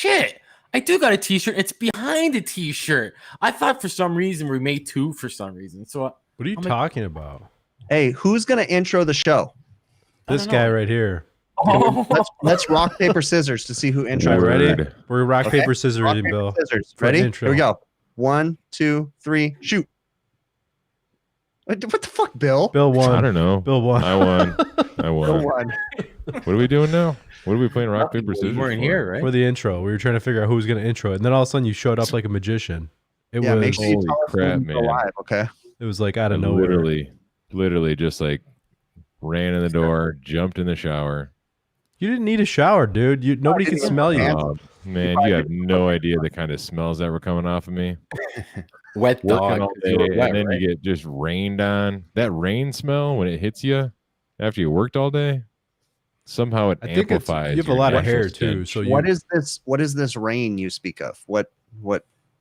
shit. I do got a t-shirt. It's behind the t-shirt. I thought for some reason we made two for some reason. So what are you talking about? Hey, who's gonna intro the show? This guy right here. Oh. Let's rock, paper, scissors to see who intros. Ready? We're rock, paper, scissors, rock, paper, Bill. Scissors. Ready? Here we go. 1, 2, 3, shoot. What the fuck, Bill? Bill won. I don't know. Bill won. I won. Bill won. What are we doing now? What are we playing? Rock, paper, scissors? We're in here, right? For the intro. We were trying to figure out who was going to intro it. And then all of a sudden you showed up like a magician. It was make sure you holy crap, man. Alive, okay. It was like out of nowhere. Literally just like ran in the door, jumped in the shower. You didn't need a shower, dude. Nobody can smell you. Oh, man, you have no idea the kind of smells that were coming off of me. Wet dog. All day, and then you get just rained on. That rain smell when it hits you after you worked all day, somehow it amplifies. You have a lot of hair too. So what is this? What is this rain you speak of? What?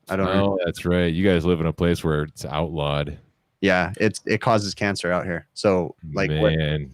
I don't know. That's right. You guys live in a place where it's outlawed. Yeah, it causes cancer out here. So like, man,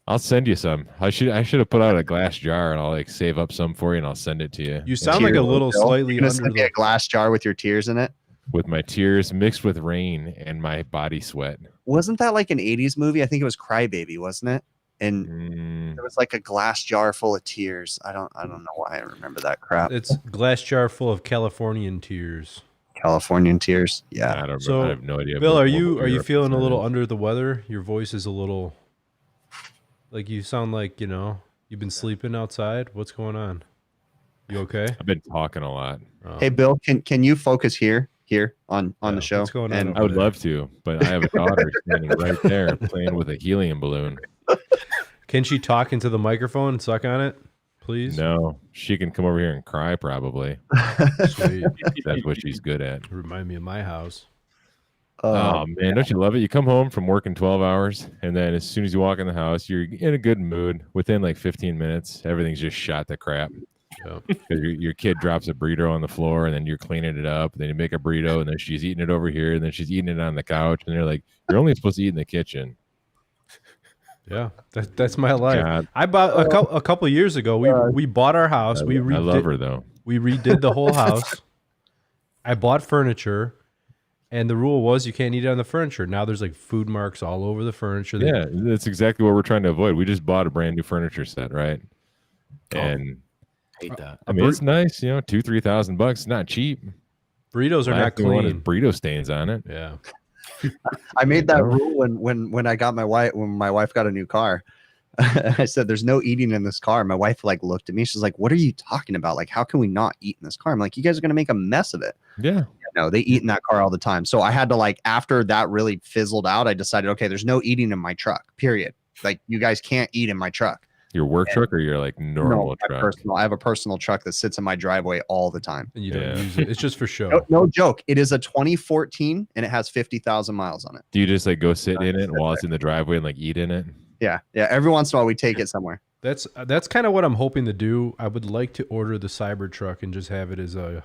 I'll send you some. I should have put out a glass jar and I'll like save up some for you and I'll send it to you. You sound like a little slightly under send me a glass jar with your tears in it. With my tears mixed with rain and my body sweat. Wasn't that like an 80s movie? I think it was Crybaby, wasn't it? And there was like a glass jar full of tears. I don't know why I remember that crap. It's glass jar full of Californian tears. Californian tears. Yeah. I don't so, I have no idea. Bill, are you feeling a little under the weather? Your voice is a little like you sound like, you've been sleeping outside. What's going on? You okay? I've been talking a lot. Oh. Hey Bill, can you focus here on the show? What's going on? I would love to, but I have a daughter standing right there playing with a helium balloon. Can she talk into the microphone and suck on it, please? No, she can come over here and cry probably. Sweet. That's what she's good at. Remind me of my house. Oh man, don't you love it? You come home from working 12 hours, and then as soon as you walk in the house, you're in a good mood. Within like 15 minutes, everything's just shot to crap. Yeah. Because your kid drops a burrito on the floor, and then you're cleaning it up. Then you make a burrito, and then she's eating it over here, and then she's eating it on the couch. And they're like, "You're only supposed to eat in the kitchen." Yeah, that's my life. God. I bought a couple of years ago. We bought our house. I love her though. We redid the whole house. I bought furniture, and the rule was you can't eat on the furniture. Now there's like food marks all over the furniture. Yeah, that's exactly what we're trying to avoid. We just bought a brand new furniture set, right? And hate that. I mean, it's nice, $2,000-3,000. Not cheap. Burritos are not clean. Burrito stains on it. Yeah. I made that rule when I got my wife got a new car. I said, "There's no eating in this car." My wife like looked at me. She's like, "What are you talking about? Like, how can we not eat in this car?" I'm like, "You guys are gonna make a mess of it." Yeah. No, they eat in that car all the time. So I had to after that really fizzled out, I decided, okay, there's no eating in my truck. Period. Like, you guys can't eat in my truck. Your work truck or your like normal truck? Personal. I have a personal truck that sits in my driveway all the time. And you don't use it. It's just for show. No joke. It is a 2014 and it has 50,000 miles on it. Do you just like go sit in it while it's in the driveway and like eat in it? Yeah. Every once in a while we take it somewhere. That's kind of what I'm hoping to do. I would like to order the Cybertruck and just have it as a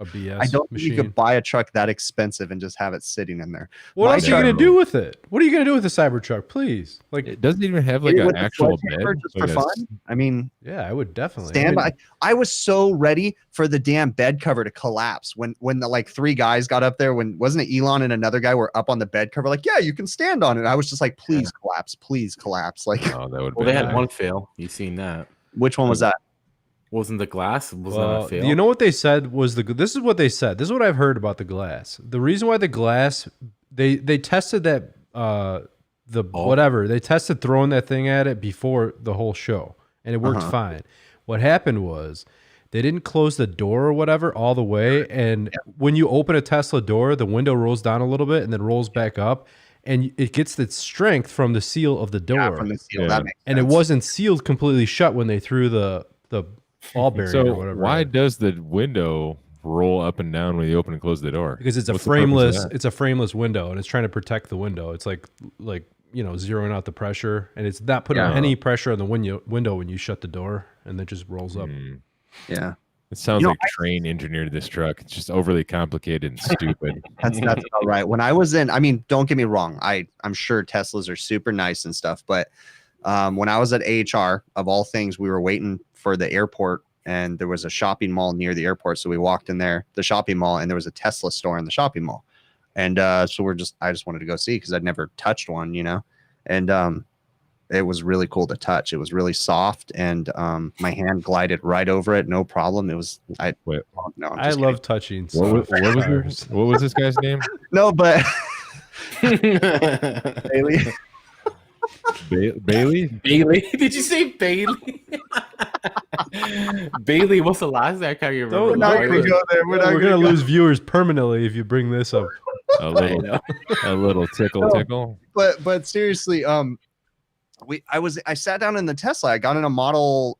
BS I don't machine. think you could buy a truck that expensive and just have it sitting in there. What else are you going to do with it? What are you going to do with the Cybertruck, please? Like, it doesn't even have like an actual bed. Just for fun. I mean, yeah, I would definitely stand by. I was so ready for the damn bed cover to collapse when the like three guys got up there. When wasn't it Elon and another guy were up on the bed cover? Like, yeah, you can stand on it. I was just like, please collapse, please collapse. Like, oh, that would. Well, they had one fail. You seen that? Which one was that? Wasn't the glass? Wasn't that a fail? You know what they said was this is what they said. This is what I've heard about the glass. The reason why the glass they tested that they tested throwing that thing at it before the whole show and it worked fine. What happened was they didn't close the door or whatever all the way, and when you open a Tesla door, the window rolls down a little bit and then rolls back up. And it gets its strength from the seal of the door. Yeah, from the seal. That makes sense. And it wasn't sealed completely shut when they threw the ball bearing or whatever. Why does the window roll up and down when you open and close the door? Because it's a frameless window, and it's trying to protect the window. It's like zeroing out the pressure, and it's not putting any pressure on the window when you shut the door, and it just rolls up. Yeah. It sounds like Train engineered this truck. It's just overly complicated and stupid. That's about right. When I was don't get me wrong. I'm sure Teslas are super nice and stuff, but when I was at AHR, of all things, we were waiting for the airport and there was a shopping mall near the airport. So we walked in there, the shopping mall, and there was a Tesla store in the shopping mall. And so I just wanted to go see because I'd never touched one, and it was really cool to touch. It was really soft, and my hand glided right over it, no problem. It was I love touching. What was this guy's name? No, but Bailey. Bailey? Bailey? Did you say Bailey? Bailey, what's the last name? I can't remember. We're not going to go there. We're going to lose viewers permanently if you bring this up. A little tickle. But seriously, I sat down in the Tesla. I got in a Model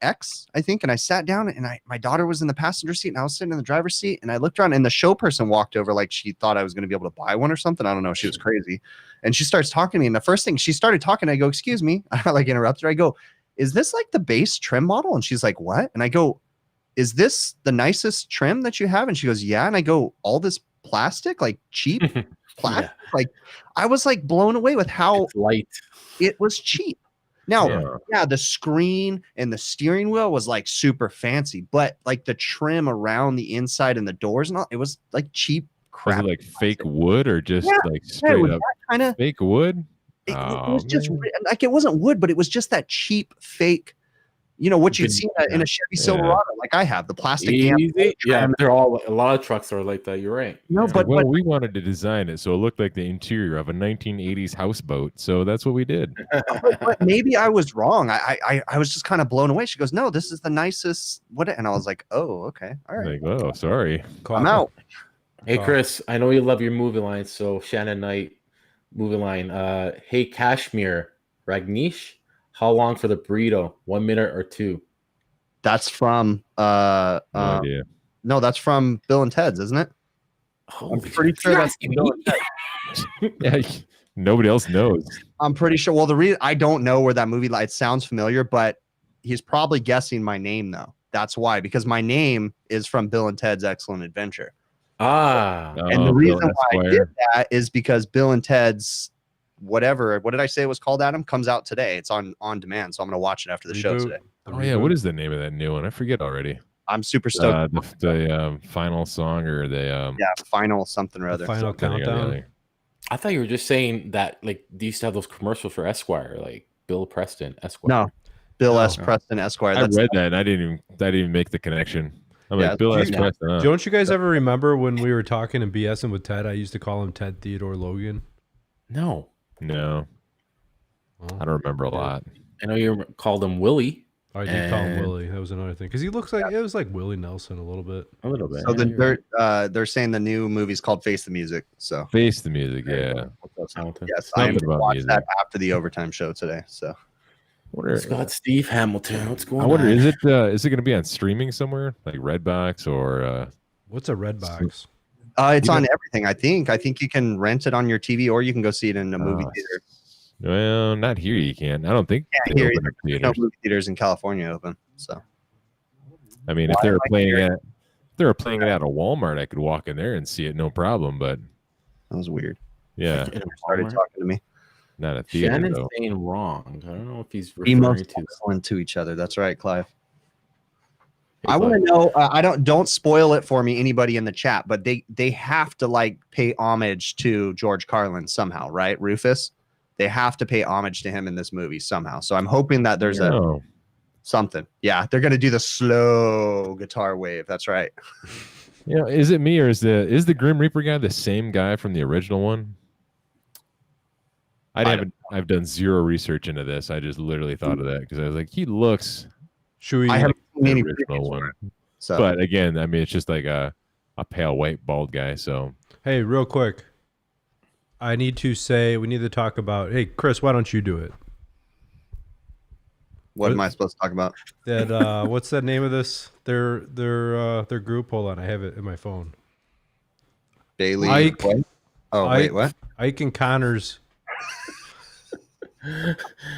X, I think, and I sat down, and my daughter was in the passenger seat, and I was sitting in the driver's seat, and I looked around, and the show person walked over like she thought I was going to be able to buy one or something. I don't know. She was crazy. And she starts talking to me, and the first thing she started talking, I go, "Excuse me." I like interrupted her. I go, "Is this like the base trim model?" And she's like, "What?" And I go, "Is this the nicest trim that you have?" And she goes, "Yeah." And I go, "All this plastic, like cheap plastic?" Yeah. Like I was like blown away with how light it was cheap. Now, yeah, the screen and the steering wheel was like super fancy, but like the trim around the inside and the doors and all, it was like cheap crap. Was it like fake wood or just like straight up kind of fake wood? It was just like, it wasn't wood, but it was just that cheap fake, what you'd see in a Chevy Silverado, like I have the plastic. Yeah, they're all, a lot of trucks are like that. You're right. No, but we wanted to design it so it looked like the interior of a 1980s houseboat. So that's what we did. but maybe I was wrong. I was just kind of blown away. She goes, "No, this is the nicest." And I was like, "Oh, okay, all right." Like, oh, sorry, I'm out. Hey, Chris, I know you love your movie lines. So Shannon Knight, movie line. Hey, Kashmir, Ragnish. How long for the burrito? 1 minute or 2? That's from no, that's from Bill and Ted's, isn't it? I'm pretty sure that's Bill and Ted. Yeah, nobody else knows. I'm pretty sure. Well, the reason I don't know where that movie, it sounds familiar, but he's probably guessing my name though. That's why, because my name is from Bill and Ted's Excellent Adventure. And the reason why I did that is because Bill and Ted's what did I say it was called, Adam? Comes out today. It's on demand, so I'm gonna watch it after the show today. Oh yeah, what is the name of that new one? I forget already. I'm super stoked. The final song or the final something or other. Final countdown. I thought you were just saying that like they used to have those commercials for Esquire, like Bill Preston Esquire. No, Bill S. Preston Esquire. I read that and I didn't even make the connection. I'm like, Bill S. Preston. Don't you guys ever remember when we were talking and BSing with Ted? I used to call him Ted Theodore Logan. No. I don't remember a lot. I know you called him Willie. I did call him Willie. That was another thing because he looks like it was like Willie Nelson a little bit. A little bit. So they're saying the new movie's called Face the Music. So Face the Music, yeah. Yes, I'm gonna watch that after the overtime show today. So Scott Steve Hamilton. What's going on? I wonder, is it going to be on streaming somewhere like Redbox or what's a Redbox? It's on everything. I think you can rent it on your TV or you can go see it in a movie theater. Well, not here. You can. I don't think there's no movie theaters in California open. So, I mean, if they were playing it at a Walmart, I could walk in there and see it, no problem. But that was weird. Yeah, started talking to me. Not a theater. Shannon's though. saying wrong. I don't know if he's referring to each other. That's right, Clive. I want to know. Don't spoil it for me, anybody in the chat. But they have to like pay homage to George Carlin somehow, right? Rufus. They have to pay homage to him in this movie somehow. So I'm hoping that there's something. Yeah, they're gonna do the slow guitar wave. That's right. Is it me or is the Grim Reaper guy the same guy from the original one? I've done zero research into this. I just literally thought of that because I was like, he looks. I haven't seen any original one. So. But again, I mean, it's just like a pale white bald guy. So hey, real quick. We need to talk about, hey, Chris, why don't you do it? What am I supposed to talk about? That what's the name of this? Their group. Hold on, I have it in my phone. Daily. Ike. Wait, what? Ike and Connor's.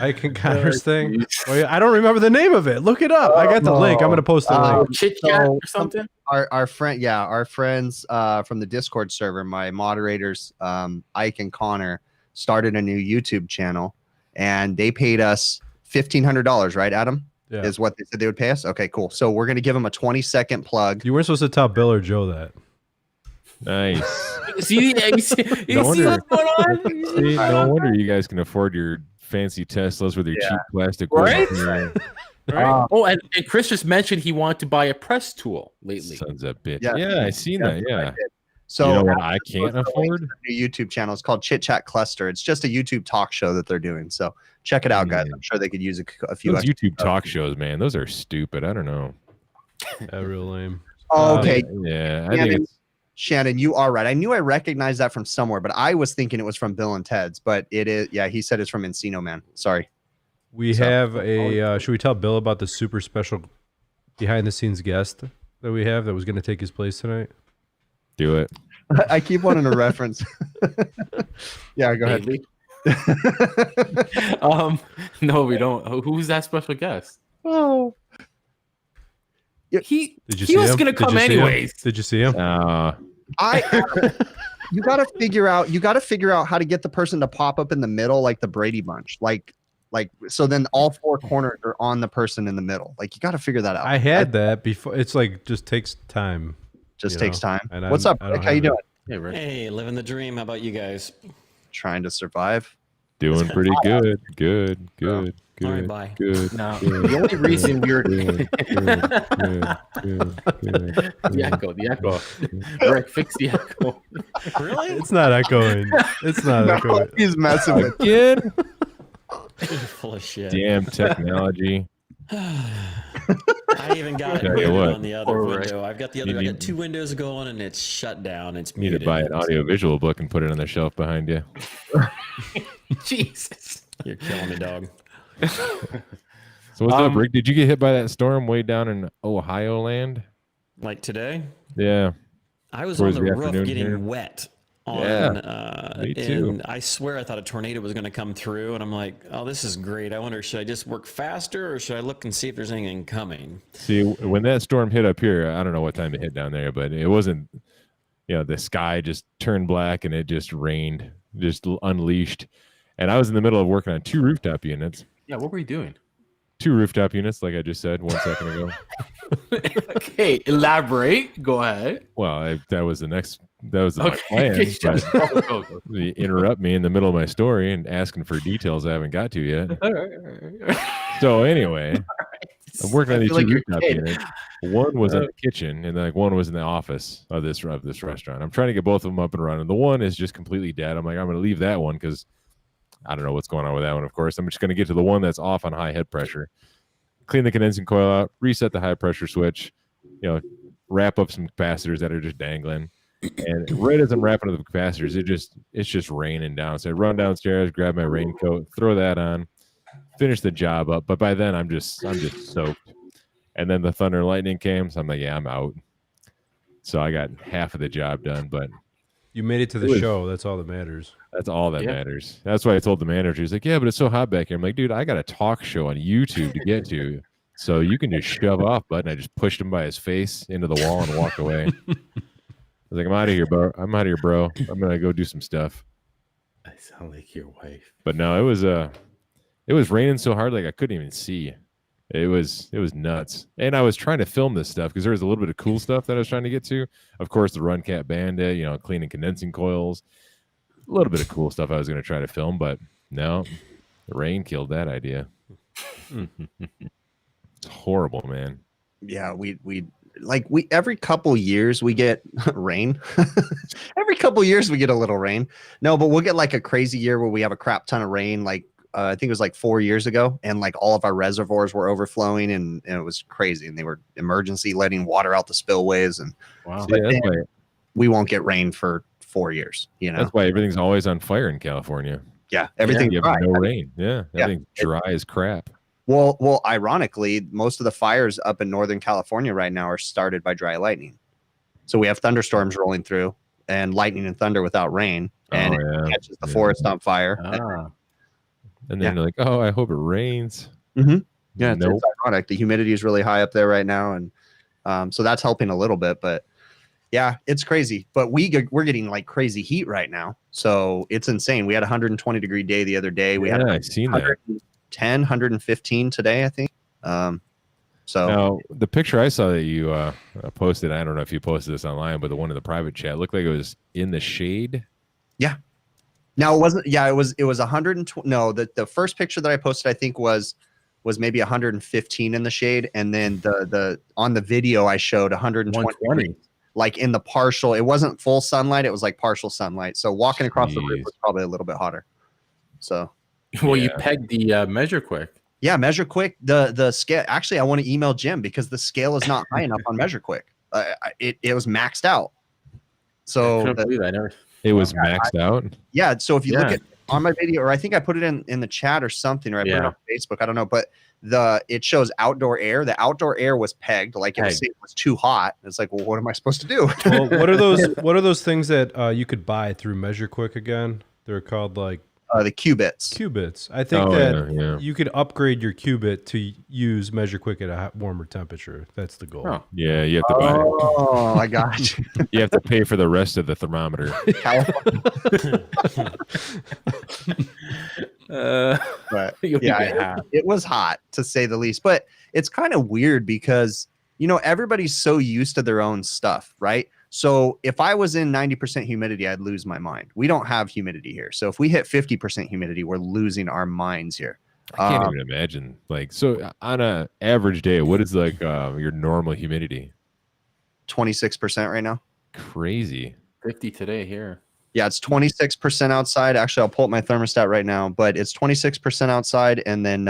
Ike and Connor's thing. Wait, I don't remember the name of it. Look it up. I got the link. I'm gonna post the link. Chit chat or something. Our friends from the Discord server, my moderators, Ike and Connor, started a new YouTube channel, and they paid us $1,500, right, Adam? Yeah. is what they said they would pay us. Okay, cool. So we're going to give them a 20-second plug. You weren't supposed to tell Bill or Joe that. Nice. See what's going on? See, no wonder you guys can afford your fancy Teslas with your cheap plastic. Right? Wood. Right. And Chris just mentioned he wanted to buy a press tool lately. Sons of bitch. Yeah. Yeah, I seen that. Yeah. So you know what I can't afford? New YouTube channel. It's called Chit Chat Cluster. It's just a YouTube talk show that they're doing. So check it out, guys. I'm sure they could use a few. Those YouTube talk shows, man. Those are stupid. I don't know. Real lame. Oh, okay. Yeah, I think it's. Shannon, you are right. I knew I recognized that from somewhere, but I was thinking it was from Bill and Ted's. But it is. Yeah, he said it's from Encino Man. Sorry. We have a. Should we tell Bill about the super special behind-the-scenes guest that we have that was going to take his place tonight? Do it. I keep wanting to reference. Yeah, go ahead. No, we don't. Who's that special guest? Oh, Did you he see was him? gonna Did you come see him? anyways. Did you see him? You got to figure out how to get the person to pop up in the middle, like the Brady Bunch, like so. Then all four corners are on the person in the middle. Like you got to figure that out. I had that before. It's like just takes time. Just takes time. And What's up, Rick? How you doing? Hey, Rick. Hey, living the dream. How about you guys? Trying to survive. Doing pretty good. Good. All right, bye. Good. No, good, the only reason we were good. the echo. Rick, fix the echo. Really? It's not echoing. It's not echoing. He's messing with. Again? You're full of shit. Damn technology. I even got it Tell you muted what. on the other Poor Rick. window. I got two windows going and it's shut down. It's You need muted. to buy an audio-visual book and put it on the shelf behind you. Jesus. You're killing me, dog. So what's up, Rick? Did you get hit by that storm way down in Ohio land? Like today, Yeah. I was Towards on the the roof afternoon getting here. wet. Me too. And I swear I thought a tornado was going to come through, and I'm like, oh, this is great. I wonder, should I just work faster or should I look and see if there's anything coming? See, when that storm hit up here, I don't know what time it hit down there, but it wasn't, the sky just turned black and it just rained, just unleashed. And I was in the middle of working on two rooftop units. Yeah, what were you doing? Two rooftop units, like I just said 1 second ago. Okay, elaborate. Go ahead. Well, that was my plan. Okay, But go. you interrupt me in the middle of my story and asking for details I haven't got to yet. All right. So anyway, I'm working on these two rooftop kid. units. One was in the kitchen, and then one was in the office of this restaurant. I'm trying to get both of them up and running. The one is just completely dead. I'm like, I'm going to leave that one because I don't know what's going on with that one. Of course, I'm just going to get to the one that's off on high head pressure, clean the condensing coil out, reset the high pressure switch, wrap up some capacitors that are just dangling. And right as I'm wrapping up the capacitors, it's just raining down. So I run downstairs, grab my raincoat, throw that on, finish the job up. But by then I'm just soaked. And then the thunder and lightning came, so I'm like, yeah, I'm out. So I got half of the job done, but You made it to the show. That's all that matters. that's all that matters. That's why I told the manager, he's like, yeah, but it's so hot back here. I'm like, dude, I got a talk show on YouTube to get to. So you can just shove off button. I just pushed him by his face into the wall and walked away. I was like, I'm out of here, bro. I'm gonna go do some stuff. I sound like your wife. But no, it was raining so hard like I couldn't even see. It was nuts. And I was trying to film this stuff because there was a little bit of cool stuff that I was trying to get to. Of course, the Run Cat Bandit, cleaning condensing coils. A little bit of cool stuff I was going to try to film, but no, the rain killed that idea. It's horrible, man. Yeah, we every couple years we get rain. Every couple years we get a little rain. No, but we'll get like a crazy year where we have a crap ton of rain. Like I think it was like 4 years ago, and like all of our reservoirs were overflowing, and it was crazy. And they were emergency letting water out the spillways. And Wow. Yeah, that's why, we won't get rain for 4 years. that's why everything's always on fire in California. Yeah, everything. You have no rain. Yeah, everything's dry as crap. Well, ironically, most of the fires up in Northern California right now are started by dry lightning. So we have thunderstorms rolling through and lightning and thunder without rain, and it catches the forest on fire. And then you're like, oh, I hope it rains. Mm-hmm. Yeah, Nope. it's ironic. The humidity is really high up there right now, and so that's helping a little bit. But yeah, it's crazy. But we're getting like crazy heat right now, so it's insane. We had a 120-degree day the other day. We had I've seen that. 110, 115 today, I think. So now the picture I saw that you posted, I don't know if you posted this online, but the one in the private chat looked like it was in the shade. yeah. Now it wasn't. Yeah, it was 120. No, the first picture that I posted, I think was maybe 115 in the shade, and then the on the video I showed 120. Like in the partial, it wasn't full sunlight. It was like partial sunlight. So walking across the roof was probably a little bit hotter. So, well, you pegged the measure quick. Yeah, Measure Quick. The scale. Actually, I want to email Jim because the scale is not high enough on Measure Quick. It was maxed out. So it was maxed out. Yeah. So if you look at on my video, or I think I put it in the chat or something, or I put it on Facebook. I don't know, but it shows outdoor air. The outdoor air was pegged, like it was too hot. It's like, well, what am I supposed to do? Well, what are those? What are those things that you could buy through Measure Quick again? They're called like the qubits. Qubits. I think you could upgrade your qubit to use Measure Quick at a warmer temperature. That's the goal. Oh. Yeah, you have to buy it. Oh, I got you. You have to pay for the rest of the thermometer. But yeah, it was hot to say the least. But it's kind of weird because everybody's so used to their own stuff, right? So if I was in 90% humidity, I'd lose my mind. We don't have humidity here. So if we hit 50% humidity, we're losing our minds here. I can't even imagine. Like, so on an average day, what is like your normal humidity? 26% right now. Crazy. 50 today here. Yeah, it's 26% outside. Actually, I'll pull up my thermostat right now, but it's 26% outside. And then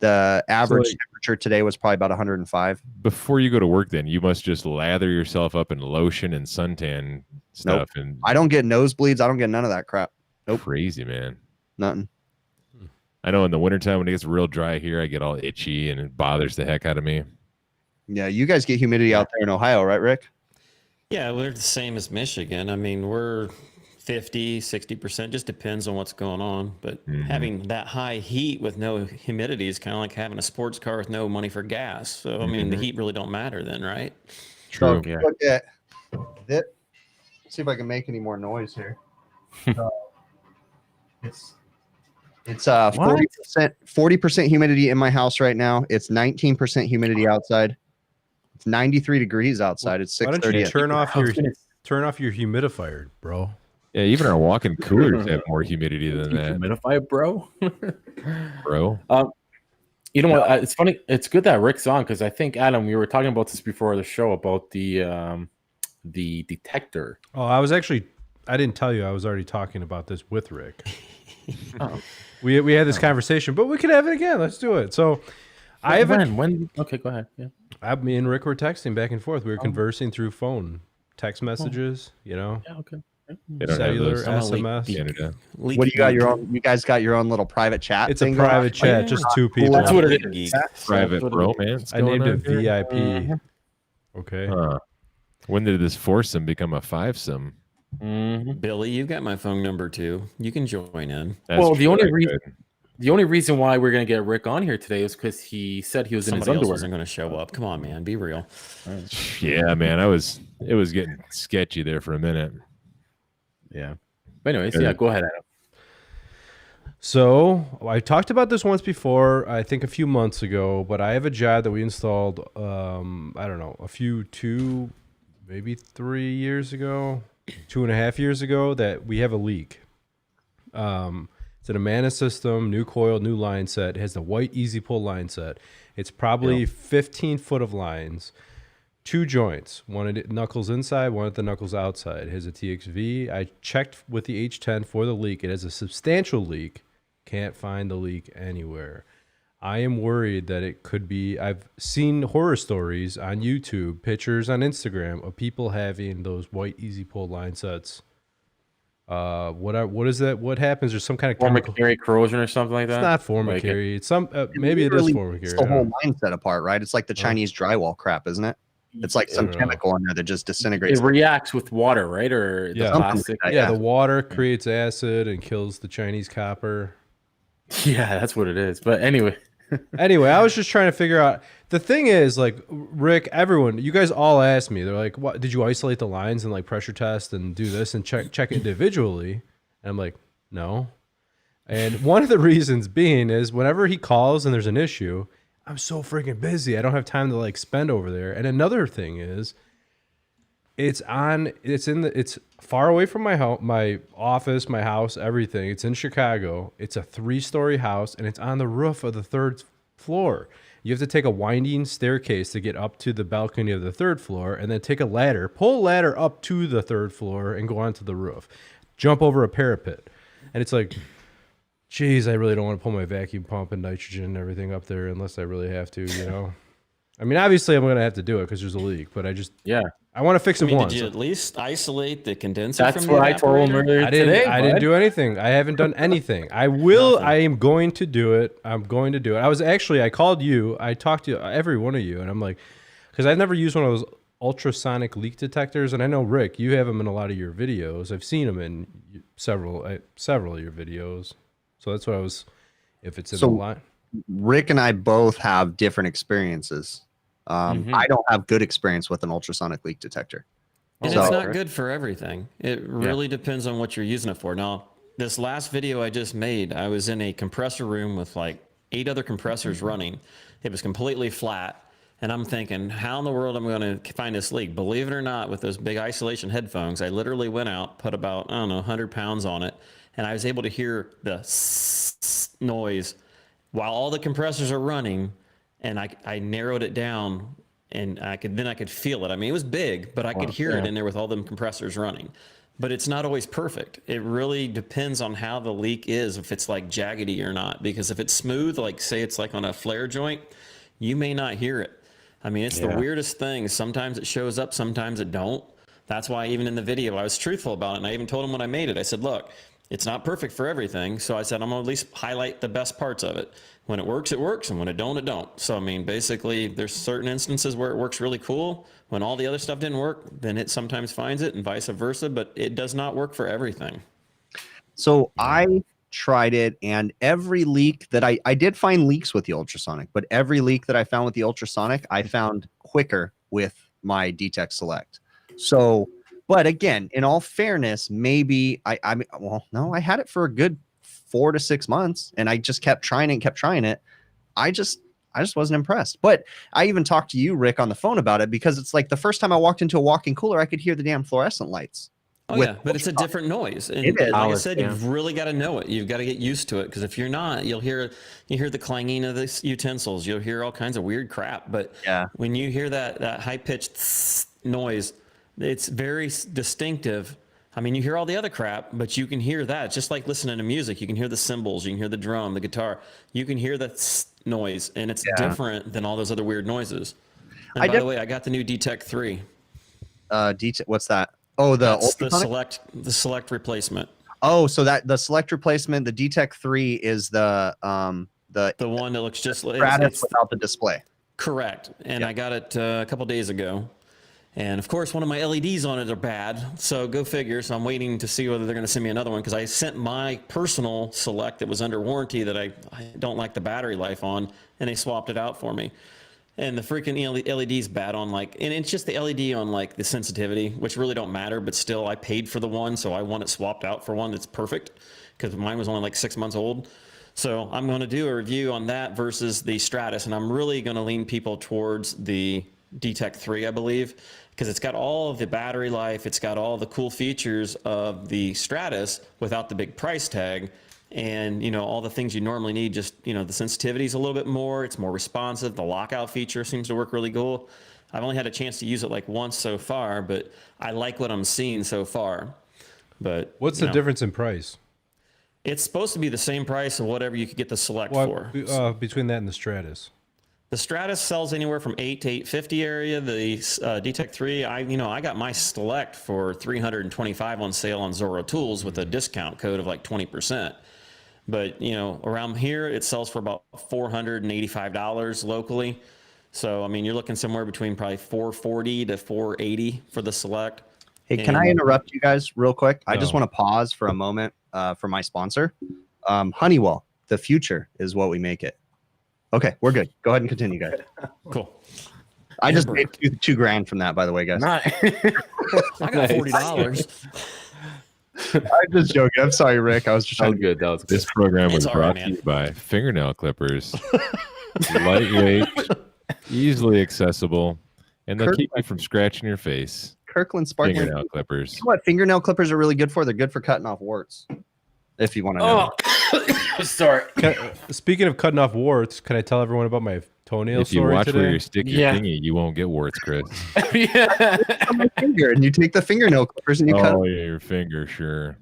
the average temperature today was probably about 105. Before you go to work, then you must just lather yourself up in lotion and suntan stuff. Nope. And I don't get nosebleeds. I don't get none of that crap. Nope. Crazy, man. Nothing. I know in the wintertime when it gets real dry here, I get all itchy and it bothers the heck out of me. Yeah, you guys get humidity out there in Ohio, right, Rick? Yeah, we're the same as Michigan. I mean, we're 50, 60%, just depends on what's going on. But having that high heat with no humidity is kind of like having a sports car with no money for gas. So, I mean, the heat really don't matter then, right? True. So look at this. See if I can make any more noise here. It's 40% humidity in my house right now. It's 19% humidity outside. It's 93 degrees outside. It's 6:30. Why don't you turn off your humidifier, bro? Yeah, even our walk-in coolers have more humidity than that. Humidifier, bro. Bro. You know what? It's funny. It's good that Rick's on because I think Adam, we were talking about this before the show about the detector. Oh, I didn't tell you. I was already talking about this with Rick. We had this conversation, but we could have it again. Let's do it. So I haven't. When? Okay, go ahead. Yeah. Me and Rick were texting back and forth. We were conversing through phone, text messages. Yeah. Okay. Cellular, SMS. What do you got? You guys got your own little private chat? It's a private chat, just two people. That's what it is. Private romance. I named it VIP. Okay. When did this foursome become a fivesome? Billy, you got my phone number too. You can join in. The only reason why we're gonna get Rick on here today is because he said he was in his underwear. Wasn't gonna show up. Come on, man, be real. Yeah, man, it was getting sketchy there for a minute. Yeah. But anyways, go ahead, Adam. So I talked about this once before, I think a few months ago, but I have a job that we installed, I don't know, maybe 3 years ago, 2.5 years ago, that we have a leak. It's an Amana system, new coil, new line set. It has the white easy pull line set. It's probably 15 foot of lines. 2 joints, one at knuckles inside, one at the knuckles outside. It has a TXV. I checked with the H10 for the leak. It has a substantial leak. Can't find the leak anywhere. I am worried that it could be. I've seen horror stories on YouTube, pictures on Instagram of people having those white easy pull line sets. What is that? What happens? There's some kind of formicary corrosion or something like that. It's not formicary. It's some maybe it is formicary. It's the whole line set apart, right? It's like the Chinese drywall crap, isn't it? It's like some chemical in there that just disintegrates. It reacts with water, right? Or the plastic. The water creates acid and kills the Chinese copper. Yeah, that's what it is. But anyway. I was just trying to figure out. The thing is, like, Rick, everyone, you guys all asked me. They're like, "What? Did you isolate the lines and like pressure test and do this and check individually?" And I'm like, "No." And one of the reasons being is whenever he calls and there's an issue, I'm so freaking busy. I don't have time to like spend over there. And another thing is, it's far away from my house, my office, my house, everything. It's in Chicago. It's a 3-story house, and it's on the roof of the 3rd floor. You have to take a winding staircase to get up to the balcony of the 3rd floor, and then take a ladder, pull a ladder up to the 3rd floor, and go onto the roof. Jump over a parapet, and it's like, geez, I really don't want to pull my vacuum pump and nitrogen and everything up there unless I really have to, you know. I mean, obviously, I'm going to have to do it because there's a leak, but I want to fix it once. Did you at least isolate the condenser? That's from what the I told him evaporator? earlier I didn't. today. I didn't do anything. I haven't done anything. I will. I am going to do it. I'm going to do it. I called you. I talked to every one of you, and I'm like, because I've never used one of those ultrasonic leak detectors, and I know Rick, you have them in a lot of your videos. I've seen them in several of your videos. So that's what I was. If it's in the line. Rick and I both have different experiences. I don't have good experience with an ultrasonic leak detector. And it's not good for everything. It really depends on what you're using it for. Now, this last video I just made, I was in a compressor room with like 8 other compressors running. It was completely flat. And I'm thinking, how in the world am I going to find this leak? Believe it or not, with those big isolation headphones, I literally went out, put about, 100 pounds on it, and I was able to hear the noise while all the compressors are running. And I narrowed it down, and I could feel it. I mean, it was big, but I could hear it in there with all them compressors running. But it's not always perfect. It really depends on how the leak is, if it's like jaggedy or not. Because if it's smooth, like say it's like on a flare joint, you may not hear it. I mean, it's the weirdest thing. Sometimes it shows up, sometimes it don't. That's why even in the video, I was truthful about it. And I even told him when I made it, I said, look, it's not perfect for everything. So I said, I'm going to at least highlight the best parts of it. When it works, and when it don't, it don't. So, I mean, basically, there's certain instances where it works really cool. When all the other stuff didn't work, then it sometimes finds it and vice versa, but it does not work for everything. So I tried it, and every leak that I did find leaks with the ultrasonic, but every leak that I found with the ultrasonic, I found quicker with my Detect Select. So, but again, in all fairness, maybe I had it for a good 4 to 6 months, and I just kept trying it. I just wasn't impressed. But I even talked to you, Rick, on the phone about it, because it's like the first time I walked into a walk-in cooler, I could hear the damn fluorescent lights. Oh yeah, but it's a different noise. And it is. Like I said, you've really got to know it. You've got to get used to it, because if you're not, you hear the clanging of the utensils. You'll hear all kinds of weird crap. But when you hear that high-pitched noise, it's very distinctive. I mean, you hear all the other crap, but you can hear that. It's just like listening to music. You can hear the cymbals, you can hear the drum, the guitar. You can hear the noise, and it's different than all those other weird noises. And by the way, I got the new Detect 3. What's that? Oh, the select replacement. Oh, so that the select replacement, the Detect 3 is the one that looks just like Stratus without the display. Correct. And I got it a couple days ago. And of course, one of my LEDs on it are bad. So go figure. So I'm waiting to see whether they're going to send me another one, because I sent my personal Select that was under warranty that I don't like the battery life on, and they swapped it out for me. And the freaking LED's bad on and it's just the LED on the sensitivity, which really don't matter, but still I paid for the one, so I want it swapped out for one that's perfect, because mine was only 6 months old. So I'm going to do a review on that versus the Stratus, and I'm really going to lean people towards the Detect 3, I believe, because it's got all of the battery life, it's got all the cool features of the Stratus without the big price tag, and all the things you normally need. Just the sensitivity is a little bit more, it's more responsive, the lockout feature seems to work really cool. I've only had a chance to use it once so far, but I like what I'm seeing so far. But what's the difference in price? It's supposed to be the same price of whatever you could get the Select for. Between that and the Stratus. The Stratus sells anywhere from $800 to $850 area. The Detect 3, I got my Select for $325 on sale on Zorro Tools with a discount code of 20%. But around here it sells for about $485 locally. So I mean, you're looking somewhere between probably $440 to $480 for the Select. Hey, can I interrupt you guys real quick? I just want to pause for a moment for my sponsor, Honeywell. The future is what we make it. Okay, we're good. Go ahead and continue, guys. Cool. I just made $2,000 from that, by the way, guys. I got $40. I'm just joking. I'm sorry, Rick. I was just That trying was to good. That was good. This program was It's all right, brought to man. you by fingernail clippers. Lightweight, easily accessible, and they keep you from scratching your face. Kirkland sparkling Fingernail clippers. You know what fingernail clippers are really good for? They're good for cutting off warts. If you want to know. Oh, sorry. Speaking of cutting off warts, can I tell everyone about my toenail If you story watch today? where you stick your Yeah. thingy, you won't get warts, Chris. Yeah. On my finger, and you take the fingernail clippers and you cut. Oh, yeah, your finger, sure.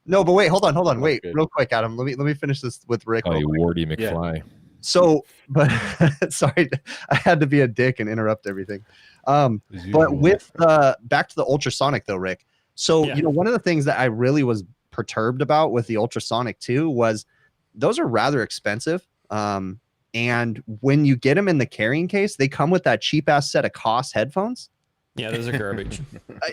No, but wait, hold on, wait, good. real quick, Adam. Let me finish this with Rick. Call real you quick. Warty McFly. So, but sorry, I had to be a dick and interrupt everything. As But usual. with the back to the ultrasonic though, Rick. So Yeah. you know, one of the things that I really was perturbed about with the ultrasonic too was those are rather expensive. And when you get them in the carrying case, they come with that cheap ass set of COS headphones. Yeah, those are garbage.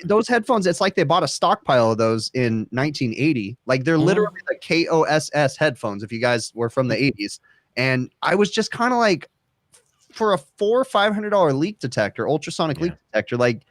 Those headphones, it's like they bought a stockpile of those in 1980. Like they're literally the KOSS headphones. If you guys were from the 80s, and I was just kind of like, for a $400 or $500 leak detector, ultrasonic leak detector, like,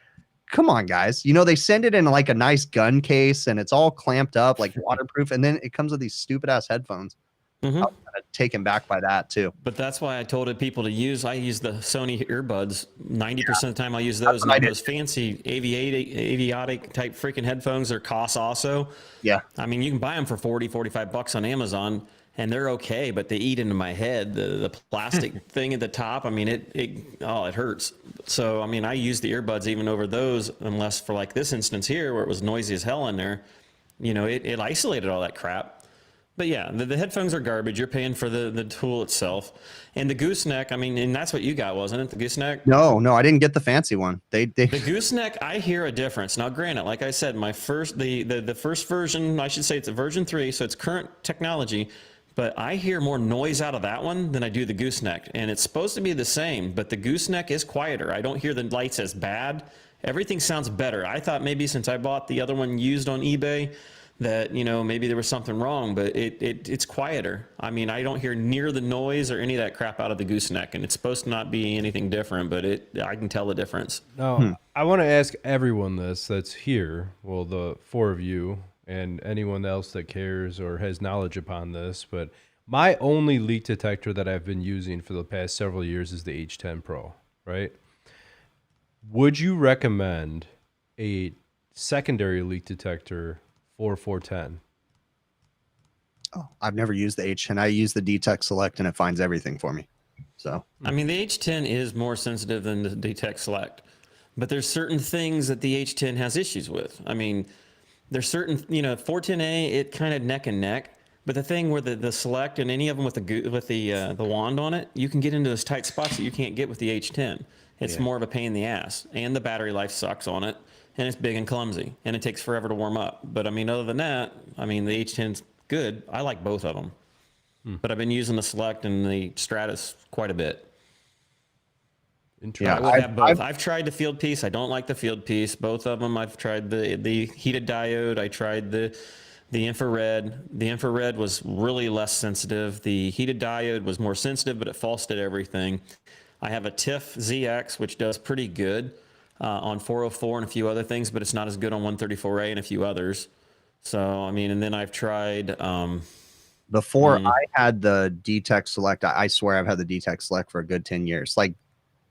come on, guys. You know, they send it in like a nice gun case, and it's all clamped up, like waterproof, and then it comes with these stupid ass headphones. Mhm. I was kind of taken back by that too. But that's why I told people to use. I use the Sony earbuds. 90% of the time I use those. what I And did. those fancy aviotic type freaking headphones are cost also. Yeah. I mean, you can buy them for $40-$45 on Amazon, and they're okay, but they eat into my head. The plastic thing at the top. I mean, it hurts. So I mean, I use the earbuds even over those, unless for like this instance here where it was noisy as hell in there. You know, it isolated all that crap. But yeah, the headphones are garbage. You're paying for the tool itself. And the gooseneck, I mean, and that's what you got, wasn't it? The gooseneck? No, I didn't get the fancy one. They The gooseneck, I hear a difference. Now, granted, like I said, my first the first version, I should say it's a version 3, so it's current technology, but I hear more noise out of that one than I do the gooseneck. And it's supposed to be the same, but the gooseneck is quieter. I don't hear the lights as bad. Everything sounds better. I thought maybe since I bought the other one used on eBay, that, you know, maybe there was something wrong, but it's quieter. I mean, I don't hear near the noise or any of that crap out of the gooseneck, and it's supposed to not be anything different, but I can tell the difference. Now, I want to ask everyone this that's here, well, the 4 of you and anyone else that cares or has knowledge upon this, but my only leak detector that I've been using for the past several years is the H10 Pro, right? Would you recommend a secondary leak detector for 410? Oh, I've never used the H10. I use the Detect Select, and it finds everything for me. So I mean, the H10 is more sensitive than the Detect Select, but there's certain things that the H10 has issues with. I mean, there's certain, you know, 410A, it kind of neck and neck, but the thing where the Select and any of them with the wand on it, you can get into those tight spots that you can't get with the H10. It's more of a pain in the ass, and the battery life sucks on it, and it's big and clumsy, and it takes forever to warm up. But I mean, other than that, I mean, the H10's good. I like both of them, but I've been using the Select and the Stratus quite a bit. Interesting. I would have both. I've tried the field piece. I don't like the field piece. Both of them. I've tried the heated diode. I tried the infrared. The infrared was really less sensitive. The heated diode was more sensitive, but it false did everything. I have a TIFF ZX, which does pretty good on 404 and a few other things, but it's not as good on 134A and a few others. So, I mean, and then I've tried... before I had the Detect Select, I swear I've had the Detect Select for a good 10 years. Like,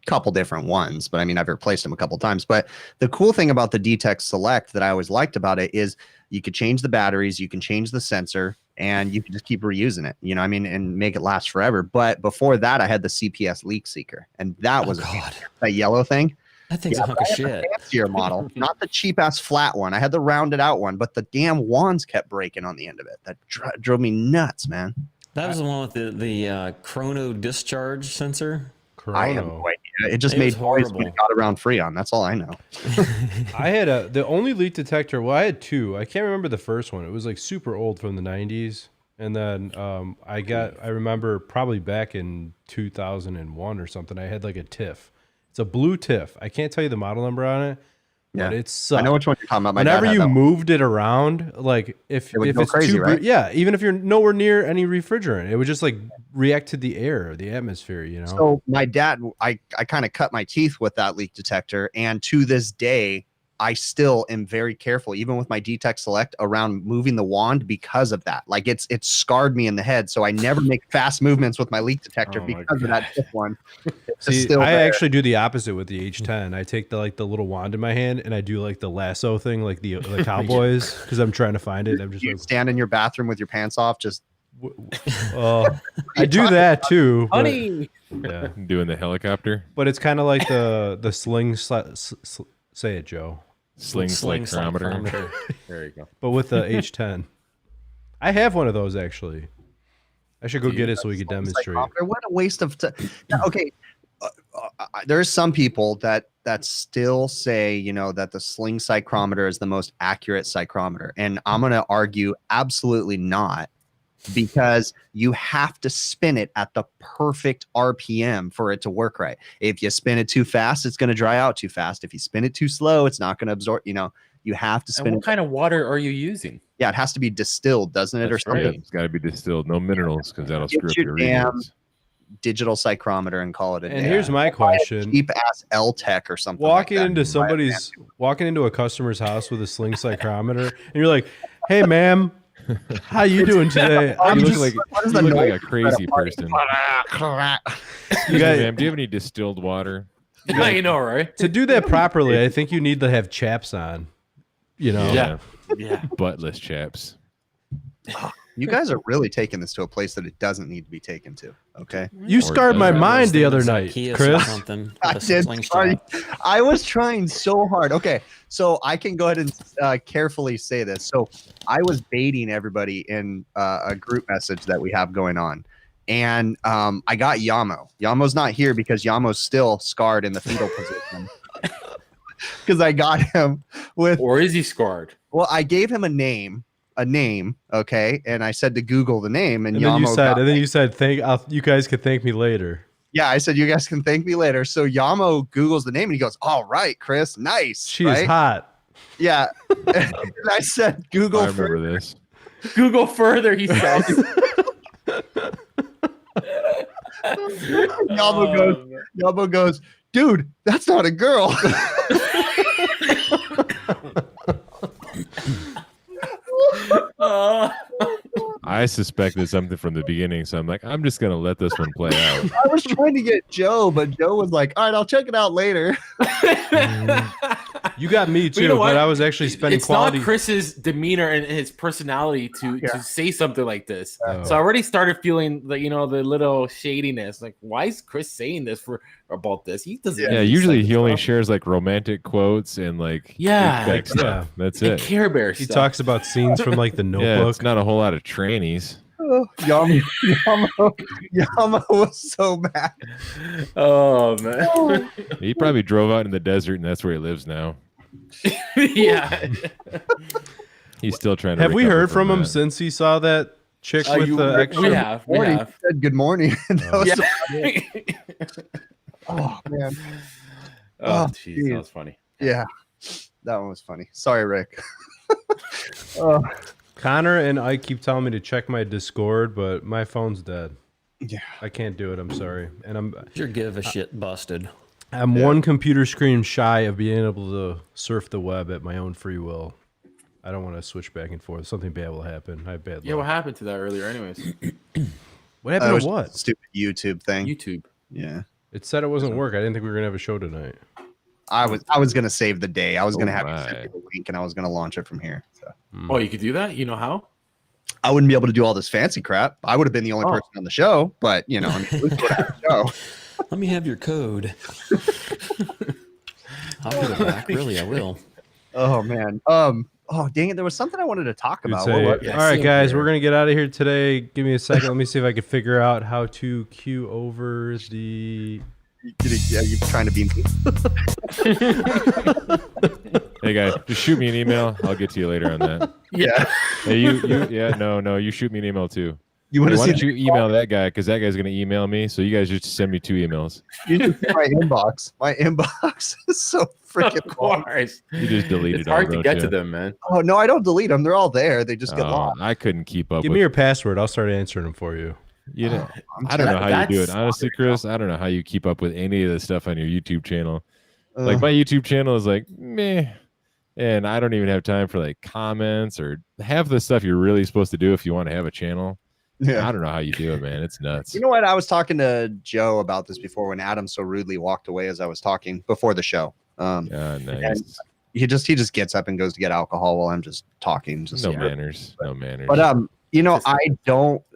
couple different ones, but I mean, I've replaced them a couple times. But the cool thing about the Detect Select that I always liked about it is you could change the batteries, you can change the sensor, and you can just keep reusing it, you know what I mean, and make it last forever. But before that, I had the CPS Leak Seeker, and that was that yellow thing. That thing's a hunk of shit. Fancier model, not the cheap ass flat one. I had the rounded out one, but the damn wands kept breaking on the end of it. That drove me nuts, man. That was the one with the chrono discharge sensor. I have no idea. It just made noise when it got around Freon. That's all I know. I had the only leak detector. Well, I had 2. I can't remember the first one. It was like super old from the 90s. And then I remember probably back in 2001 or something, I had like a TIFF. It's a blue TIFF. I can't tell you the model number on it, but it sucked. I know which one you're talking about. Whenever you moved it around, like if it's crazy, too, right? yeah, even if you're nowhere near any refrigerant, it would just like react to the air, the atmosphere, you know? So my dad, I kind of cut my teeth with that leak detector. And to this day, I still am very careful, even with my Detect Select, around moving the wand because of that. Like it's scarred me in the head, so I never make fast movements with my leak detector because of that tip one. See, I actually do the opposite with the H10. I take the little wand in my hand and I do like the lasso thing, like the cowboys, because I'm trying to find it. I'm just you like stand in your bathroom with your pants off, just. I do that too. Honey. Yeah, Doing the helicopter. but it's kind of like the sling. Say it, Joe. Sling psychrometer. There you go. But with the H10, I have one of those actually. I should go get it so we can demonstrate. What a waste of time. Okay, there's some people that still say, that the sling psychrometer is the most accurate psychrometer, and I'm going to argue absolutely not, because you have to spin it at the perfect RPM for it to work right. If you spin it too fast, it's going to dry out too fast. If you spin it too slow, it's not going to absorb. You have to spin And it. what kind of water are you using? Yeah, it has to be distilled, doesn't it, That's or something? right. It's got to be distilled. No minerals, because that'll Get screw up your your damn readings. digital psychrometer and call it a day. And here's my question: cheap ass L-Tech or something. walking like that. walking into a customer's house with a sling psychrometer, and you're like, "Hey, ma'am, how you doing today?" You just look like a crazy person. You got- Ma'am, do you have any distilled water? I know, right? to do that properly. I think you need to have chaps on. Yeah. Buttless chaps. You guys are really taking this to a place that it doesn't need to be taken to. Okay. You scarred my Those mind the other things like night, Kias or Chris. something I with a did slingshot. I was trying so hard. Okay, so I can go ahead and carefully say this. So I was baiting everybody in a group message that we have going on, and I got Yamo. Yamo's not here because Yamo's still scarred in the fetal position. Because I got him with. Or is he scarred? Well, I gave him a name. Okay, and I said to Google the name, and And then Yamo you said, you guys could thank me later. Yeah, I said you guys can thank me later. So Yamo Googles the name and he goes, "All right, Chris, nice." She right? is hot. Yeah. And I said Google I remember further. this. Google further, he says. Yamo goes, "Dude, that's not a girl." I suspected something from the beginning, so I'm like, I'm just gonna let this one play out. I was trying to get Joe, but Joe was like, "All right, I'll check it out later." You got me too, you know what? but I was actually spending It's quality. not Chris's demeanor and his personality to say something like this. Oh. So I already started feeling the the little shadiness. Like, why is Chris saying this about this? He doesn't. Yeah, usually he only shares like romantic quotes and like Yeah, big stuff. That's and it. Care Bear He stuff. talks about scenes from like the Yeah, Notebook. it's not a whole lot of trannies. Yamo was so mad. Oh man. He probably drove out in the desert, and that's where he lives now. Yeah. He's still trying to. Have we recover heard from him that. since he saw that chick with the extra? We have. We Morning. have. He said good morning. And that was Yeah. oh man. Oh, Oh, jeez, geez. that was funny. Yeah. That one was funny. Sorry, Rick. Connor and I keep telling me to check my Discord, but my phone's dead. Yeah. I can't do it. I'm sorry, and Your give a shit busted. I'm one computer screen shy of being able to surf the web at my own free will. I don't want to switch back and forth. Something bad will happen. I have bad luck. Yeah, what happened to that earlier? Anyways, What happened was to what? Stupid YouTube thing. YouTube. Yeah. It said it wasn't work. I didn't think we were gonna have a show tonight. I was gonna save the day. I was gonna have you my. send me the link and I was gonna launch it from here. So Oh, you could do that. You know how? I wouldn't be able to do all this fancy crap. I would have been the only Oh. person on the show, but I mean, at least would have a show. Let me have your code. I'll give it back. Really, I will. Oh man. Oh dang it! There was something I wanted to talk You'd about. say, What was it? all right, same guys, here. we're gonna get out of here today. Give me a second. Let me see if I can figure out how to queue over the. Yeah, you trying to be me? Hey guys, just shoot me an email. I'll get to you later on that. Yeah. Hey, you shoot me an email too. You Hey, want to why see don't you email that guy? Because that guy's gonna email me. So you guys just send me 2 emails. You should see my inbox. My inbox is so freaking Of long. course. You just deleted. It's hard all, to don't get you? to them, man. Oh no, I don't delete them. They're all there. They just get Oh, lost. I couldn't keep up. Give with, me your password. I'll start answering them for you. You know, I'm I don't know how you do it. that's- Honestly, Chris, I don't know how you keep up with any of the stuff on your YouTube channel. Uh, Like my YouTube channel is like meh. And I don't even have time for like comments or half the stuff you're really supposed to do if you want to have a channel. Yeah. I don't know how you do it, man. It's nuts. You know what? I was talking to Joe about this before when Adam so rudely walked away as I was talking before the show. Nice. And he just gets up and goes to get alcohol while I'm just talking. Just No manners. But you know,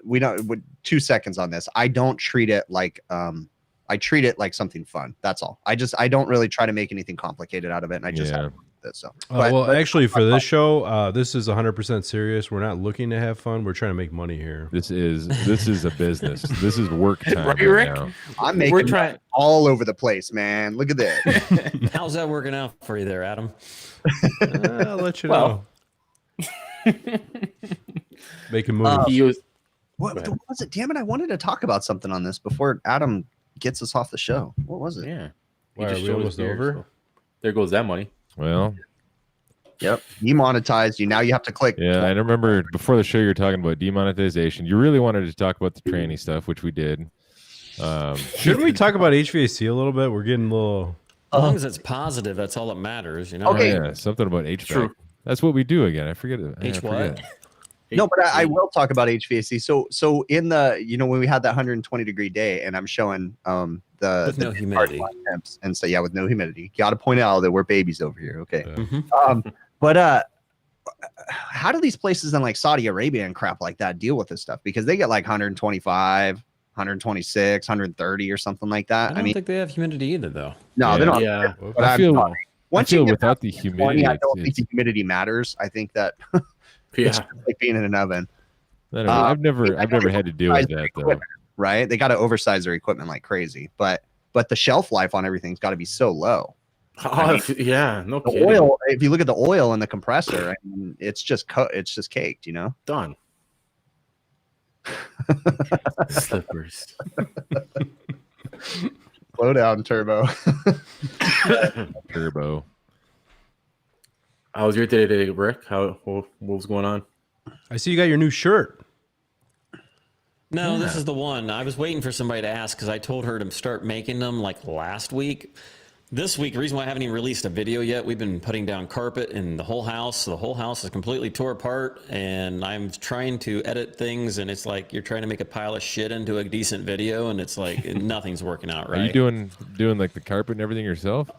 we don't 2 seconds on this. I don't treat it like I treat it like something fun. That's all. I don't really try to make anything complicated out of it. And I just have it. So well, actually, for this show, this is 100% serious. We're not looking to have fun. We're trying to make money here. This is a business. This is work time Right, Rick? now. I'm making money all over the place, man. Look at that. How's that working out for you there, Adam? I'll let you know. Making movies. What was it? Damn it! I wanted to talk about something on this before Adam gets us off the show. What was it? Yeah. Why, are we almost over? So there goes that money. Well, yep. Demonetized you. Now you have to click. yeah, I remember before the show you were talking about demonetization. You really wanted to talk about the tranny stuff, which we did. Shouldn't we talk about HVAC a little bit? We're getting a little. As long as it's positive, that's all that matters, you know. Okay. Yeah, something about HVAC. True. That's what we do again. I forget it. H what? No, but I will talk about HVAC. So in the, you know, when we had that 120 degree day and I'm showing With no humidity. temps and so, yeah, with no humidity, got to point out that we're babies over here. Okay. Mhm. But how do these places in like Saudi Arabia and crap like that deal with this stuff? Because they get like 125, 126, 130 or something like that. I don't think they have humidity either, though. No, they don't. Yeah. But I feel once you get without the 20, humidity, I don't think the humidity matters. I think that Yeah. like being in an oven. I don't know. I've never had to deal with that though. Right? They got to oversize their equipment like crazy, but the shelf life on everything's got to be so low. Oh, yeah. No The kidding. oil, if you look at the oil in the compressor, I mean, it's just caked, you know. Done. Slippers. Slow down, turbo. Turbo. How was your day today, Rick? What was going on? I see you got your new shirt. No, this is the one. I was waiting for somebody to ask because I told her to start making them like last week. This week, the reason why I haven't even released a video yet, we've been putting down carpet in the whole house. The whole house is completely tore apart, and I'm trying to edit things, and it's like you're trying to make a pile of shit into a decent video, and it's like nothing's working out right. Are you doing like the carpet and everything yourself?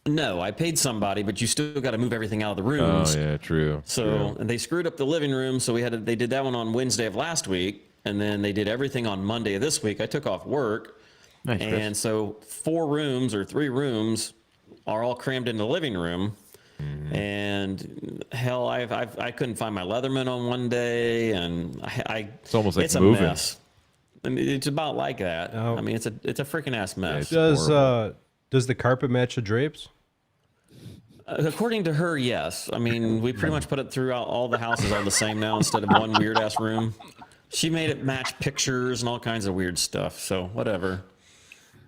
No, I paid somebody, but you still got to move everything out of the rooms. Oh yeah, true. So and they screwed up the living room, so they did that one on Wednesday of last week, and then they did everything on Monday of this week. I took off work, Nice, Chris. and so 4 rooms or 3 rooms are all crammed in the living room. And hell, I couldn't find my Leatherman on one day, and It's almost like it's moving. a mess. I mean, it's about like that. Oh. I mean, it's a freaking ass mess. Does the carpet match the drapes? According to her, yes. I mean, we pretty much put it throughout all the houses all the same now instead of one weird ass room. She made it match pictures and all kinds of weird stuff. So whatever.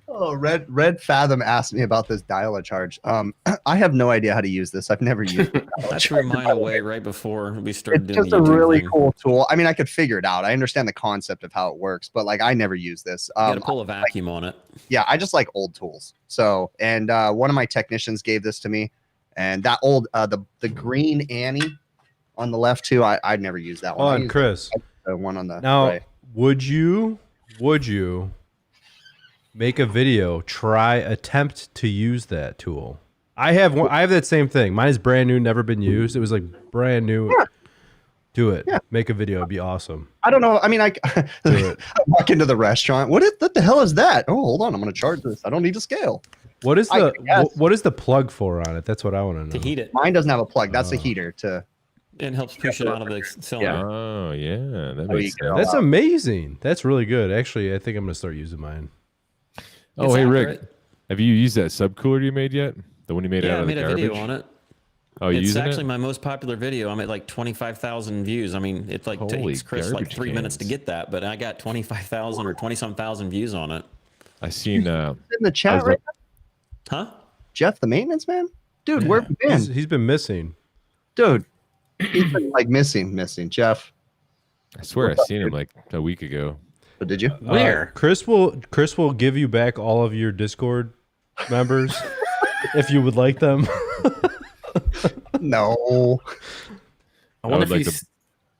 Oh, Red Fathom asked me about this dial-a-charge. I have no idea how to use this. I've never used it. I threw mine away right before we started It's doing just the a YouTube really thing. cool tool. I mean, I could figure it out. I understand the concept of how it works, but like I never use this. You got to pull a vacuum on it. Yeah, I just like old tools. So, and one of my technicians gave this to me, and that old the green Annie on the left too. I'd never used that one. Oh, I and used Chris, the one on the now right. would you make a video, attempt to use that tool? I have that same thing. Mine is brand new, never been used. It was like brand new. Yeah. Do it. Yeah. Make a video. It'd be awesome. I don't know. I mean, I it. walk into the restaurant. What the hell is that? Oh, hold on. I'm going to charge this. I don't need a scale. What is I guess. what is the plug for on it? That's what I want to To know. heat it. Mine doesn't have a plug. That's a heater to. It helps push it out of the cylinder. Oh yeah, that Oh, you makes can- sense. That's amazing. That's really good. Actually, I think I'm gonna start using mine. Oh It's hey accurate. Rick, have you used that subcooler you made yet? The one you made Yeah, out I of the made a garbage? video on it. Oh, you It's using actually it? my most popular video. I'm at like 25,000 views. I mean, it like Holy takes Chris like garbage 3 minutes to cans. get that, but I got 25,000 or 20-some thousand views on it. I seen. In the chat was right like- now? Huh? Jeff, the maintenance man? Dude, where have you been? He's been missing. Dude, he's been like missing. Jeff. I swear I seen him like a week ago. But did you? Where? Chris will give you back all of your Discord members if you would like them. No. I wonder if would like he's.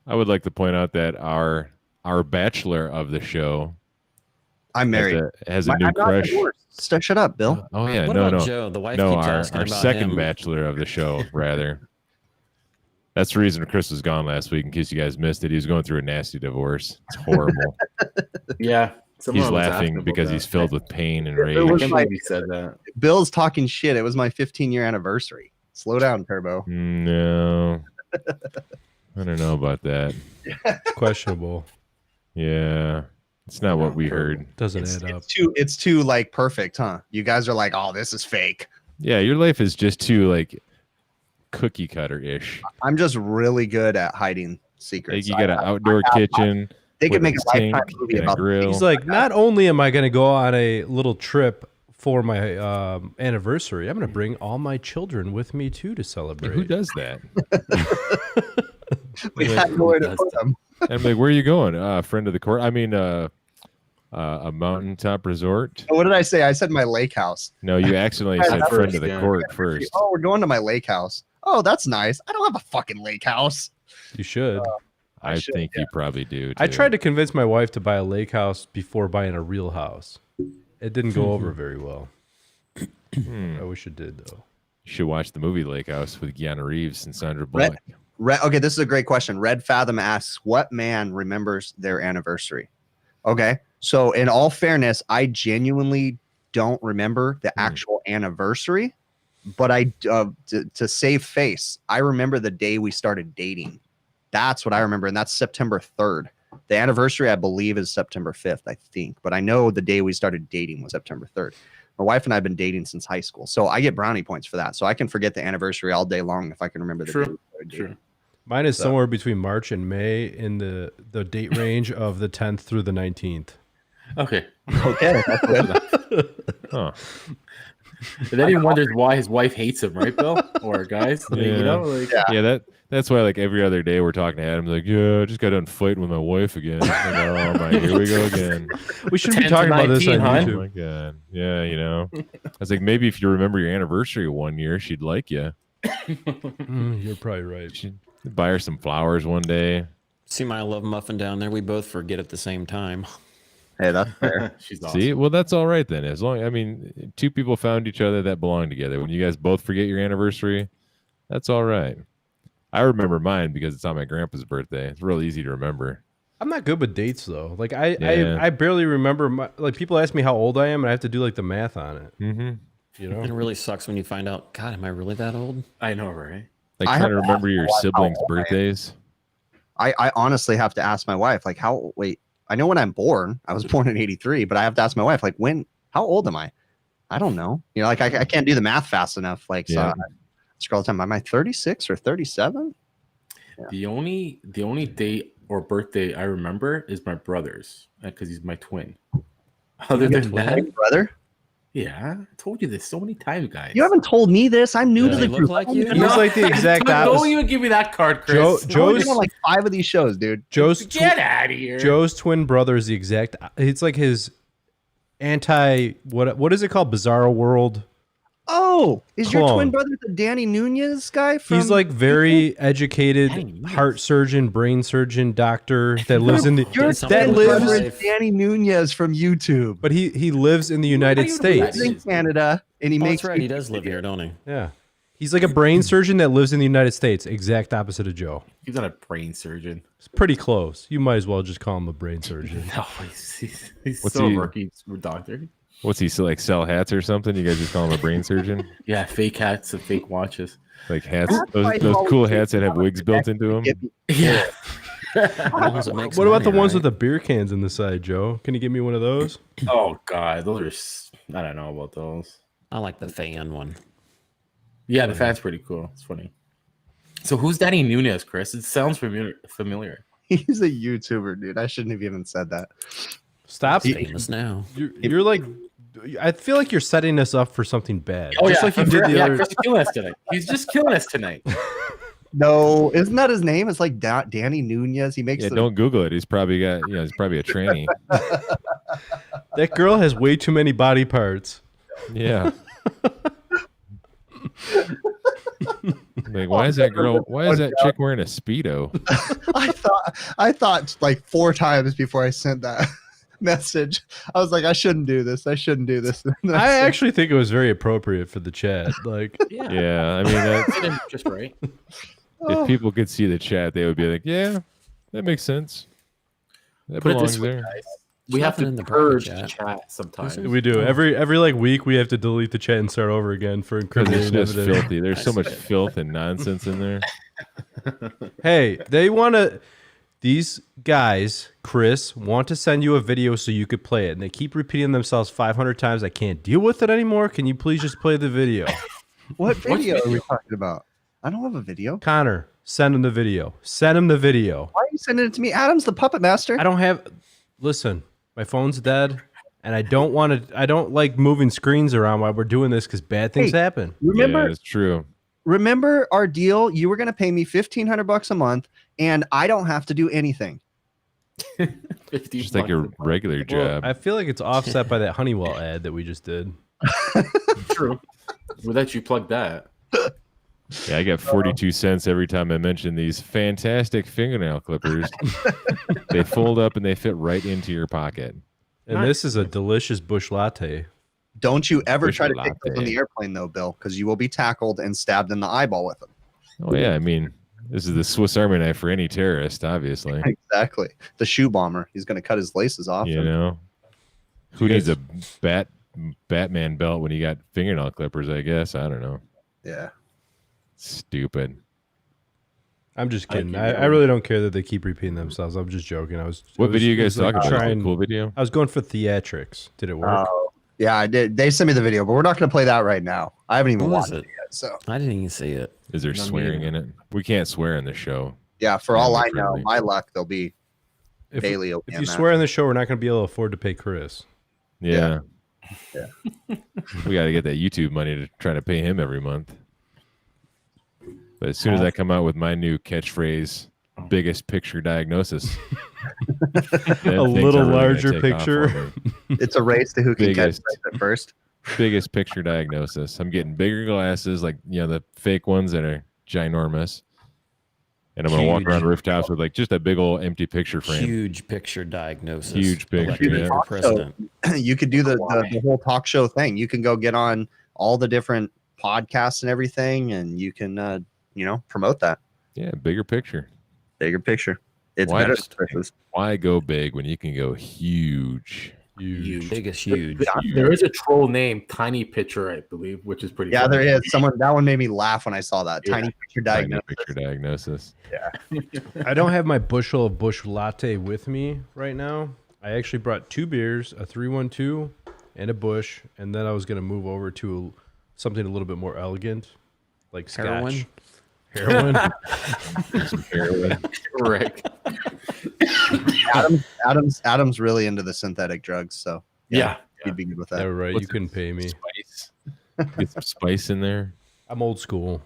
I would like to point out that our bachelor of the show I'm married. has a I'm new not crush. divorced. Shut up, Bill. Oh yeah, What no, about no, Joe? The wife no. keeps Our asking about second him. bachelor of the show, rather. That's the reason Chris was gone last week. In case you guys missed it, he was going through a nasty divorce. It's horrible. Yeah. He's laughing because he's filled with pain and I rage. can't believe he said that. Bill's talking shit. It was my 15-year anniversary. Slow down, Turbo. No, I don't know about that. Questionable. Yeah, it's not what we heard. Doesn't add up. It's too like perfect, huh? You guys are like, oh, this is fake. Yeah, your life is just too like cookie cutter ish. I'm just really good at hiding secrets. Like you got an outdoor kitchen. They could with make a sink lifetime movie and a about grill. He's like, not only am I going to go on a little trip for my anniversary, I'm going to bring all my children with me too to celebrate. Who does that? We had nowhere to put them. I'm like, where are you going? Friend of the court. I mean, a mountaintop resort. What did I say? I said my lake house. No, you accidentally Yeah, said that's friend first, of the yeah. court first. Oh, we're going to my lake house. Oh, that's nice. I don't have a fucking lake house. You should. I should, think you probably do. I too. tried to convince my wife to buy a lake house before buying a real house. It didn't go over very well. I wish it did, though. You should watch the movie Lake House with Keanu Reeves and Sandra Bullock. Okay, this is a great question. Red Fathom asks, what man remembers their anniversary? Okay, so in all fairness, I genuinely don't remember the actual anniversary, but I to save face, I remember the day we started dating. That's what I remember, and that's September 3rd. The anniversary, I believe, is September 5th, I think, but I know the day we started dating was September 3rd. My wife and I have been dating since high school, so I get brownie points for that. So I can forget the anniversary all day long if I can remember the day we started dating. True. Mine is somewhere between March and May in the date range of the 10th through the 19th. Okay. Okay, that's good. Huh. And then he wonders why his wife hates him, right, Bill? Or guys? Like, Yeah. you know, like, Yeah, that's why like every other day we're talking to Adam. Like, yeah, I just got done fighting with my wife again. Like, oh my, here we go again. We shouldn't be 10 to talking about this on 19, hon. Oh YouTube. my god. Yeah, you know. I was like, maybe if you remember your anniversary 1 year, she'd like you. You're probably right. She'd buy her some flowers one day. See my love muffin down there? We both forget at the same time. Hey, that's fair. she's awesome. See, well, that's all right then. As long, I mean, two people found each other that belong together. When you guys both forget your anniversary, that's all right. I remember mine because it's on my grandpa's birthday. It's real easy to remember. I'm not good with dates though. Like I Yeah. barely remember. Like people ask me how old I am, and I have to do like the math on it. Mm-hmm. You know, And it really sucks when you find out, God, am I really that old? I know, right? Like I trying to have to remember ask your my wife how siblings' old I am. birthdays. I honestly have to ask my wife, like, I know when I'm born. I was born in 83, but I have to ask my wife, like, how old am I? I don't know. You know, like I can't do the math fast enough. Like, so Yeah. I scroll the time. Am I 36 or 37? Yeah. The only date or birthday I remember is my brother's because he's my twin. Other than that, Big brother? yeah, I told you this so many times, guys. You haven't told me this. I'm new Does to the he look group. like I don't you? even he's know. like the exact Don't opposite. even give me that card, Chris. I've Joe's been on like 5 of these shows, dude. Get out of here. Joe's twin brother is the exact. It's like his anti. What is it called? Bizarro World. Oh, is your Clone. twin brother the Danny Nunez guy? From He's like very educated Dang. heart surgeon, brain surgeon, doctor that lives in the your That twin lives- brother is Danny Nunez from YouTube. but he lives in the United you know who that States. He's in Canada, and he Oh, makes that's right. He does live here, don't he? Yeah. He's like a brain surgeon that lives in the United States. Exact opposite of Joe. He's not a brain surgeon. It's pretty close. You might as well just call him a brain surgeon. No, he's What's so he- rookie doctor. What's he like? Sell hats or something? You guys just call him a brain surgeon? Yeah, fake hats and fake watches. Like hats? That's why Those he cool always hats that have thinks wigs built into them? Yeah. The ones that makes What about the money, ones right? with the beer cans in the side, Joe? Can you give me one of those? Oh God, those are. I don't know about those. I like the fan one. Yeah, the fan's pretty cool. It's funny. So who's Danny Nunez, Chris? It sounds familiar. He's a YouTuber, dude. I shouldn't have even said that. Stop. Famous now. You're like, I feel like you're setting us up for something bad. Oh Just yeah, like you did the yeah, other. Chris is killing us tonight. He's just killing us tonight. No, isn't that his name? It's like Danny Nunez. He makes Yeah, the don't Google it. He's probably got, he's probably a tranny. That girl has way too many body parts. Yeah. Like, why is that girl? Why is that chick wearing a Speedo? I thought like 4 times before I sent that message. I was like, I shouldn't do this. I shouldn't do this. I actually think it was very appropriate for the chat. Like, Yeah, I mean, that's, just right. if people could see the chat, they would be like, yeah, that makes sense. That Put it belongs this way, there. guys. We have nothing to in the private purge chat. the chat sometimes. we do every like week. We have to delete the chat and start over again for Because it's incriminating just evidence. filthy. There's so much filth and nonsense in there. Hey, they want to. These guys, Chris, want to send you a video so you could play it, and they keep repeating themselves 500 times. I can't deal with it anymore. Can you please just play the video? What video are we talking about? I don't have a video. Connor, send him the video. Send him the video. Why are you sending it to me? Adam's the puppet master. I don't have. Listen, my phone's dead, and I don't want to. I don't like moving screens around while we're doing this because bad things happen. Remember, Yeah, it's true. remember our deal? You were going to pay me $1,500 a month, and I don't have to do anything. Just like your regular Well, job. I feel like it's offset by that Honeywell ad that we just did. True. We'll let you plug that. Yeah, I get 42 cents every time I mention these fantastic fingernail clippers. They fold up and they fit right into your pocket. And this is a delicious bush latte. Don't you ever Fish try to take latte. those on the airplane, though, Bill, because you will be tackled and stabbed in the eyeball with them. Oh, yeah. I mean, this is the Swiss Army knife for any terrorist, obviously. Exactly. The shoe bomber. He's going to cut his laces off. You know? Who needs a Batman belt when you got fingernail clippers, I guess? I don't know. Yeah. Stupid. I'm just kidding. I really don't care that they keep repeating themselves. I'm just joking. What video you guys talking about? Trying, Cool video? I was going for theatrics. Did it work? Yeah, I did. They sent me the video, but we're not going to play that right now. I haven't even What watched is it it? yet. So, I didn't even see it. Is there swearing in it? We can't swear in the show. yeah, for all I know, Literally. my luck, they'll be if paleo. if you swear on the show, we're not going to be able to afford to pay Chris. Yeah. Yeah. We got to get that YouTube money to try to pay him every month. But as soon as I come out with my new catchphrase, biggest picture diagnosis, A little larger picture. It's a race to who can catch Biggest. it first. Biggest picture diagnosis. I'm getting bigger glasses, like, you know, the fake ones that are ginormous. And I'm going to walk Huge. around rooftops with like just a big old empty picture frame. Huge picture diagnosis. Huge picture, Elected yeah. for president. You could do the whole talk show thing. You can go get on all the different podcasts and everything, and you can, promote that. Yeah, bigger picture. Bigger picture. It's Why better. just- than Chris's. Why go big when you can go huge? Huge. Biggest huge. There is a troll named Tiny Pitcher, I believe, which is pretty. Yeah, funny. there is. That one made me laugh when I saw that. Yeah. Tiny picture Tiny diagnosis. picture diagnosis. I don't have my bushel of bush latte with me right now. I actually brought 2 beers, a 312 and a bush, and then I was going to move over to something a little bit more elegant, like scotch. Heroin? Heroin. Correct. Adam's really into the synthetic drugs, so Yeah. he'd be good with Yeah, that. right. What's You couldn't pay me. Spice. Get some spice in there. I'm old school.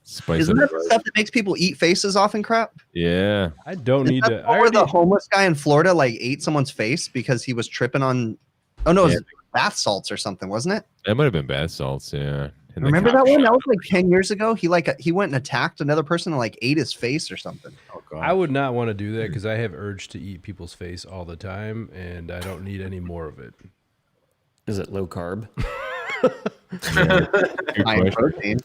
Spice Isn't up. that the stuff that makes people eat faces off and crap? Yeah. I don't Is need that to. the one I where the already, homeless guy in Florida like ate someone's face because he was tripping on. Oh no, it was Yeah. bath salts or something, wasn't it? That might have been bath salts. Yeah. And the Remember cop that one? shop. That was like 10 years ago. He went and attacked another person and like ate his face or something. Oh god. I would not want to do that because I have urge to eat people's face all the time, and I don't need any more of it. Is it low carb? Good High in question. protein.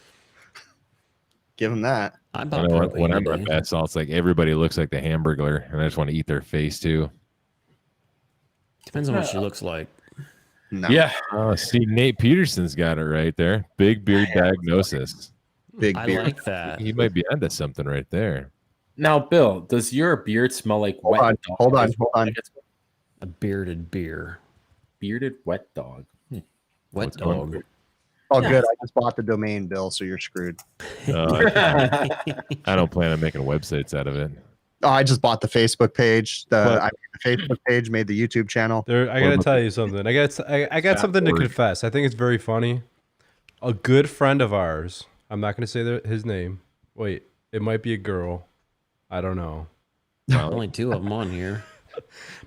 Give him that. I I bought know when protein I'm on today. bath salts, like everybody looks like the Hamburglar, and I just want to eat their face too. Depends on what she looks like. No. Yeah. Oh, see, Nate Peterson's got it right there. Big beard diagnosis. Big I beard. like that. He might be onto something right there. Now, Bill, does your beard smell like Hold wet on, dog? hold on. A bearded beer. Bearded wet dog. Wet What's going dog. Oh, good. I just bought the domain, Bill, so you're screwed. I don't plan on making websites out of it. Oh, I just bought the Facebook page. I made the Facebook page, made the YouTube channel. There, I What gotta about tell you something. I got something to .org? confess. I think it's very funny. A good friend of ours. I'm not gonna say his name. Wait, it might be a girl. I don't know. Only 2 of them on here.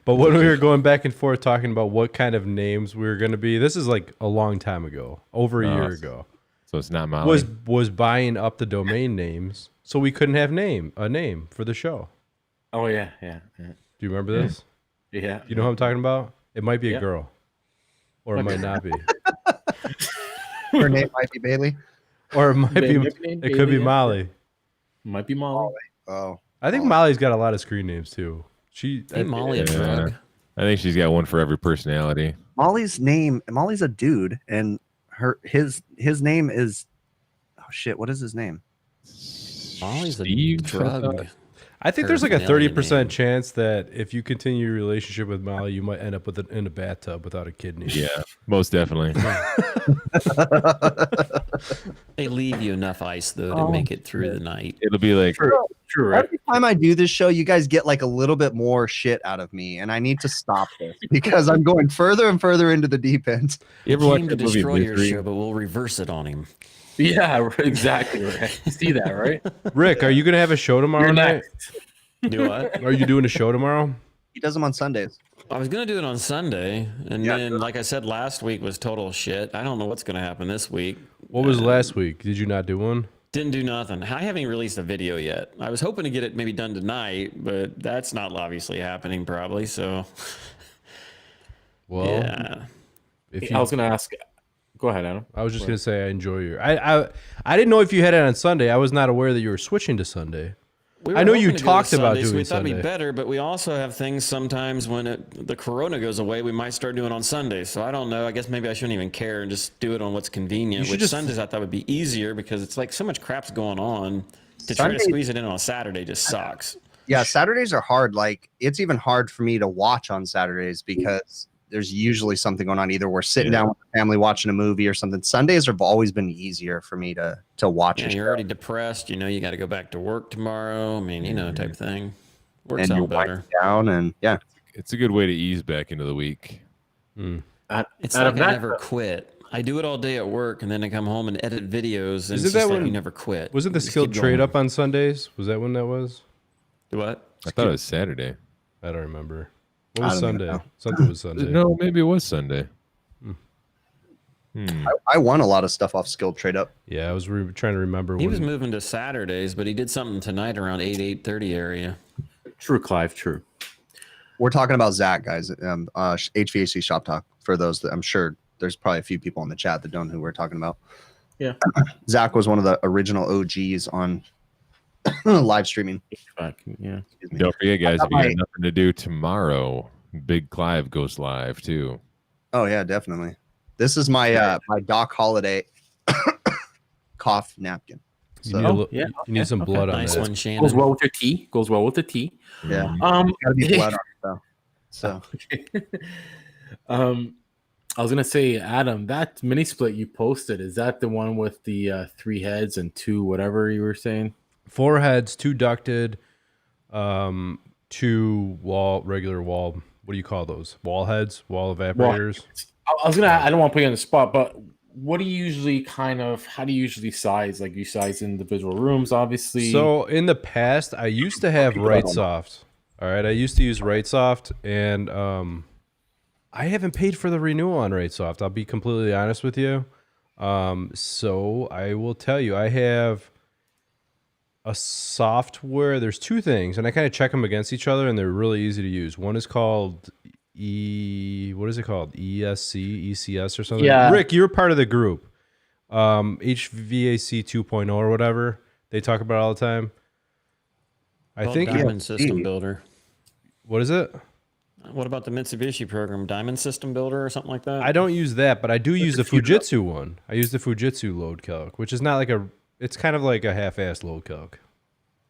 But when we were going back and forth talking about what kind of names we were gonna be, this is like a long time ago, over a year ago. So it's not Molly. was buying up the domain names so we couldn't have a name for the show. Oh yeah. Do you remember this? Yeah. You know who I'm talking about? It might be a Yeah. girl, or it might not be, Her name might be Bailey. or it might be. Maybe named It could be Bailey, yeah. Molly. Might be Molly. Oh, I think Molly's got a lot of screen names too. Hey, Molly a drug. I think she's got one for every personality. Molly's a dude, and his name is, oh shit, what is his name? Molly's a Steve, drug. I think Her there's like a alien 30% name. chance that if you continue your relationship with Molly, you might end up in a bathtub without a kidney. Yeah, most definitely. They leave you enough ice though to make it through the night. It'll be like True, right? Every time I do this show, you guys get like a little bit more shit out of me, and I need to stop this because I'm going further and further into the deep end. you ever watch Came to that movie destroy your Misery? show, but we'll reverse it on him. Yeah, exactly. Right. You see that, right? Rick, are you gonna have a show tomorrow You're night? next. Do what? Are you doing a show tomorrow? He does them on Sundays. I was gonna do it on Sunday, and Yeah. then, like I said, last week was total shit. I don't know what's gonna happen this week. What was last week? Did you not do one? Didn't do nothing. I haven't released a video yet. I was hoping to get it maybe done tonight, but that's not obviously happening probably. So, Well, yeah. if you, I was gonna ask. Go ahead, Adam. I was just gonna say I enjoy your. I didn't know if you had it on Sunday. I was not aware that you were switching to Sunday. We I were know hoping you to do it talked about Sunday, so doing we thought it'd Sunday. be better, but we also have things sometimes when the corona goes away, we might start doing on Sundays. So I don't know. I guess maybe I shouldn't even care and just do it on what's convenient. should Which just- Sundays I thought would be easier because it's like so much crap's going on. To try to Sundays- squeeze it in on a Saturday just sucks. Yeah, Saturdays are hard. Like, it's even hard for me to watch on Saturdays because there's usually something going on. Either we're sitting down with the family watching a movie or something. Sundays have always been easier for me to watch. Yeah, a you're show. already depressed. You know, you got to go back to work tomorrow. I mean, you know, type thing. Works and you're out better. winding down, and yeah, It's a good way to ease back into the week. It's Out like of I that- never quit. I do it all day at work, and then I come home and edit videos, and Isn't it's just that like when- you never quit. Wasn't the You just skilled keep trade going. up on Sundays? Was that when that was? Do what? I thought it was Saturday. I don't remember. What I was don't even Sunday? know. Something was Sunday. No, maybe it was Sunday. I won a lot of stuff off skilled trade up. Yeah, I was trying to remember. He when, was moving to Saturdays, but he did something tonight around 8:30 area. True, Clive. True. We're talking about Zach, guys. HVAC Shop Talk. For those that I'm sure there's probably a few people in the chat that don't know who we're talking about. Yeah. Zach was one of the original OGs on live streaming. Yeah. Excuse me. Don't forget, guys, if you my- got nothing to do tomorrow, Big Clive goes live too. Oh yeah, definitely. This is my my Doc Holiday cough napkin. you So need, a li- yeah, you need some blood on Nice that. one, Goes Shannon. well with your tea. Goes well with the tea. yeah, Um. gotta be blood on it though. So I was gonna say, Adam, that mini split you posted, is that the one with the 3 heads and 2 whatever you were saying? 4 heads, 2 ducted, 2 regular wall. What do you call those? Wall heads, wall evaporators. I was gonna. I don't want to put you on the spot, but what do you usually how do you usually size? Like, you size individual rooms, obviously. So in the past, I used to have Right Soft. All right, I used to use Right Soft, and I haven't paid for the renewal on Right Soft. I'll be completely honest with you. So I will tell you, I have a software. There's 2 things, and I kind of check them against each other, and they're really easy to use. One is called what is it called? ECS or something. Yeah. Rick, you're part of the group. HVAC 2.0 or whatever they talk about all the time. I Called think Diamond System Builder. what is it? What about the Mitsubishi program, Diamond System Builder or something like that? I don't use that, but I do use the Fujitsu one. I use the Fujitsu load calc, which is not like it's kind of like a half-assed load calc.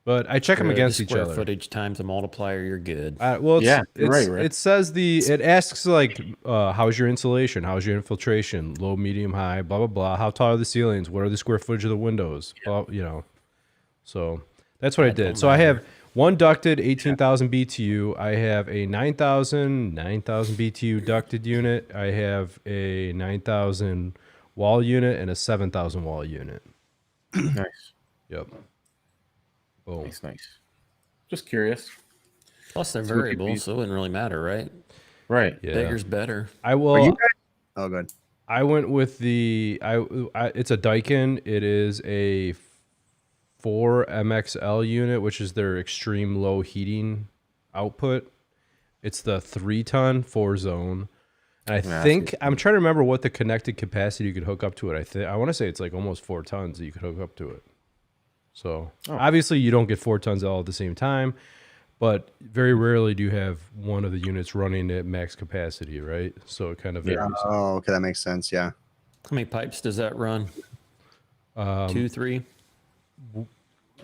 But I check them Good. against each Square other. footage times a multiplier, you're good. Well, it's, Yeah, you're it's- right. It says it asks like, how's your insulation? How's your infiltration? Low, medium, high, blah, blah, blah. How tall are the ceilings? What are the square footage of the windows? Blah, So that's what I did. So I have one ducted 18,000 BTU. I have a 9,000 BTU ducted unit. I have a 9,000 wall unit and a 7,000 wall unit. Nice, Yep. Boom. nice. Just curious. Plus, they're So we could variable, be- so it wouldn't really matter, right? Right. Yeah. Bigger's better. I are will. you guys? Oh, good. I went with the it's a Daikin. It is a 4 MXL unit, which is their extreme low heating output. It's the 3-ton 4-zone. And I think I'm trying to remember what the connected capacity you could hook up to it. I want to say it's like almost 4 tons that you could hook up to it. So obviously you don't get 4 tons all at the same time, but very rarely do you have one of the units running at max capacity, right? So it kind of varies. Oh, okay, that makes sense. Yeah. How many pipes does that run? 2, 3?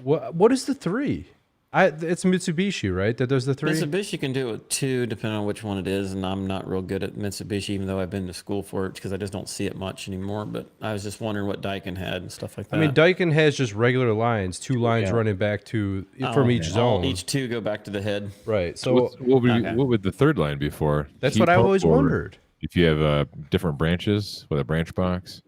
What is the 3? It's Mitsubishi, right? That does the 3? Mitsubishi can do it 2, depending on which one it is. And I'm not real good at Mitsubishi, even though I've been to school for it, because I just don't see it much anymore. But I was just wondering what Daikin had and stuff like that. I mean, Daikin has just regular lines, 2 lines running back to from each zone. Each 2 go back to the head. Right. So what would the third line be for? That's Heat what I pump, always or wondered. If you have different branches with a branch box.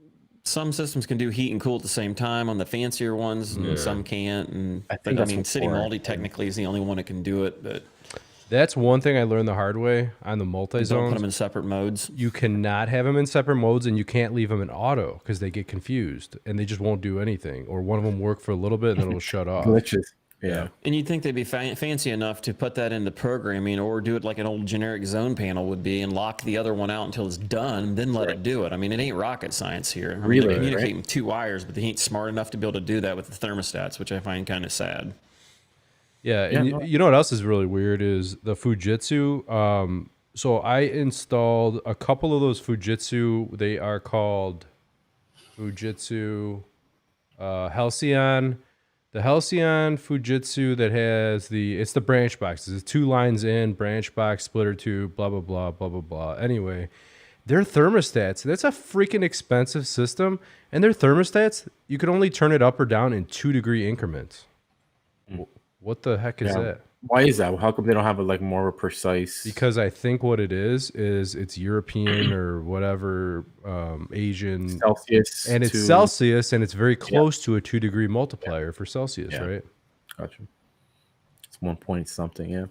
Some systems can do heat and cool at the same time on the fancier ones, and some can't. And I mean, City Multi technically is the only one that can do it, but that's one thing I learned the hard way on the multi-zones. Don't put them in separate modes. You cannot have them in separate modes, and you can't leave them in auto because they get confused and they just won't do anything. Or one of them work for a little bit and then it'll shut off. Glitches. Yeah. And you'd think they'd be fancy enough to put that into programming, or do it like an old generic zone panel would be, and lock the other one out until it's done, and then let it do it. I mean, it ain't rocket science here. I mean, they're communicating with 2 wires, but they ain't smart enough to be able to do that with the thermostats, which I find kind of sad. Yeah, and you know what else is really weird is the Fujitsu. So I installed a couple of those Fujitsu. They are called Fujitsu Halcyon. The Halcyon Fujitsu that has it's the branch boxes. It's 2 lines in, branch box, splitter tube, blah, blah, blah, blah, blah, blah. Anyway, their thermostats, that's a freaking expensive system. And their thermostats, you can only turn it up or down in 2-degree increments. What the heck is that? Why is that? How come they don't have a more precise? Because I think what it is it's European or whatever, Asian Celsius, and it's Celsius, and it's very close to a 2-degree multiplier for Celsius, right? Gotcha. It's 1 point something. Yeah.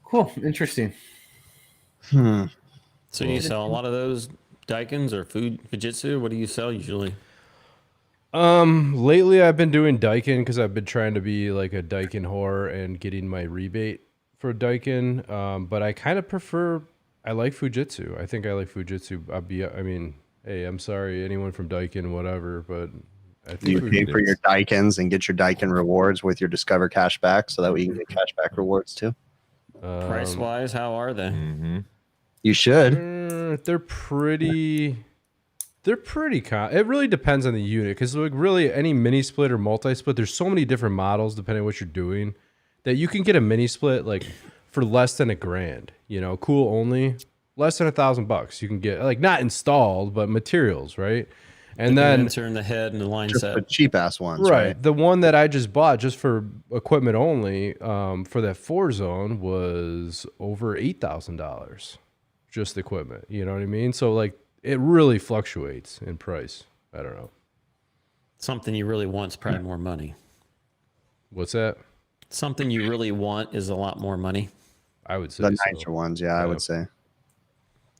Cool. Interesting. So you sell a lot of those Daikins or Fujitsu? What do you sell usually? Lately I've been doing Daikin because I've been trying to be like a Daikin whore and getting my rebate for Daikin. But I kind of I like Fujitsu. I think I like Fujitsu. Hey, I'm sorry, anyone from Daikin, whatever, but I think you pay for your Daikins and get your Daikin rewards with your Discover cashback, so that way you can get cashback rewards too. Price wise, how are they? You should. They're pretty. It really depends on the unit, because really any mini split or multi split, there's so many different models depending on what you're doing, that you can get a mini split for less than $1,000. Cool only, less than $1,000. You can get not installed, but materials, right? And then turn the head and the line just set. the cheap ass ones, right? The one that I just bought just for equipment only, for that 4-zone was over $8,000, just equipment. You know what I mean? So it really fluctuates in price. I don't know. Something you really want is probably more money. What's that? Something you really want is a lot more money. I would say the nicer ones. Yeah, I would say.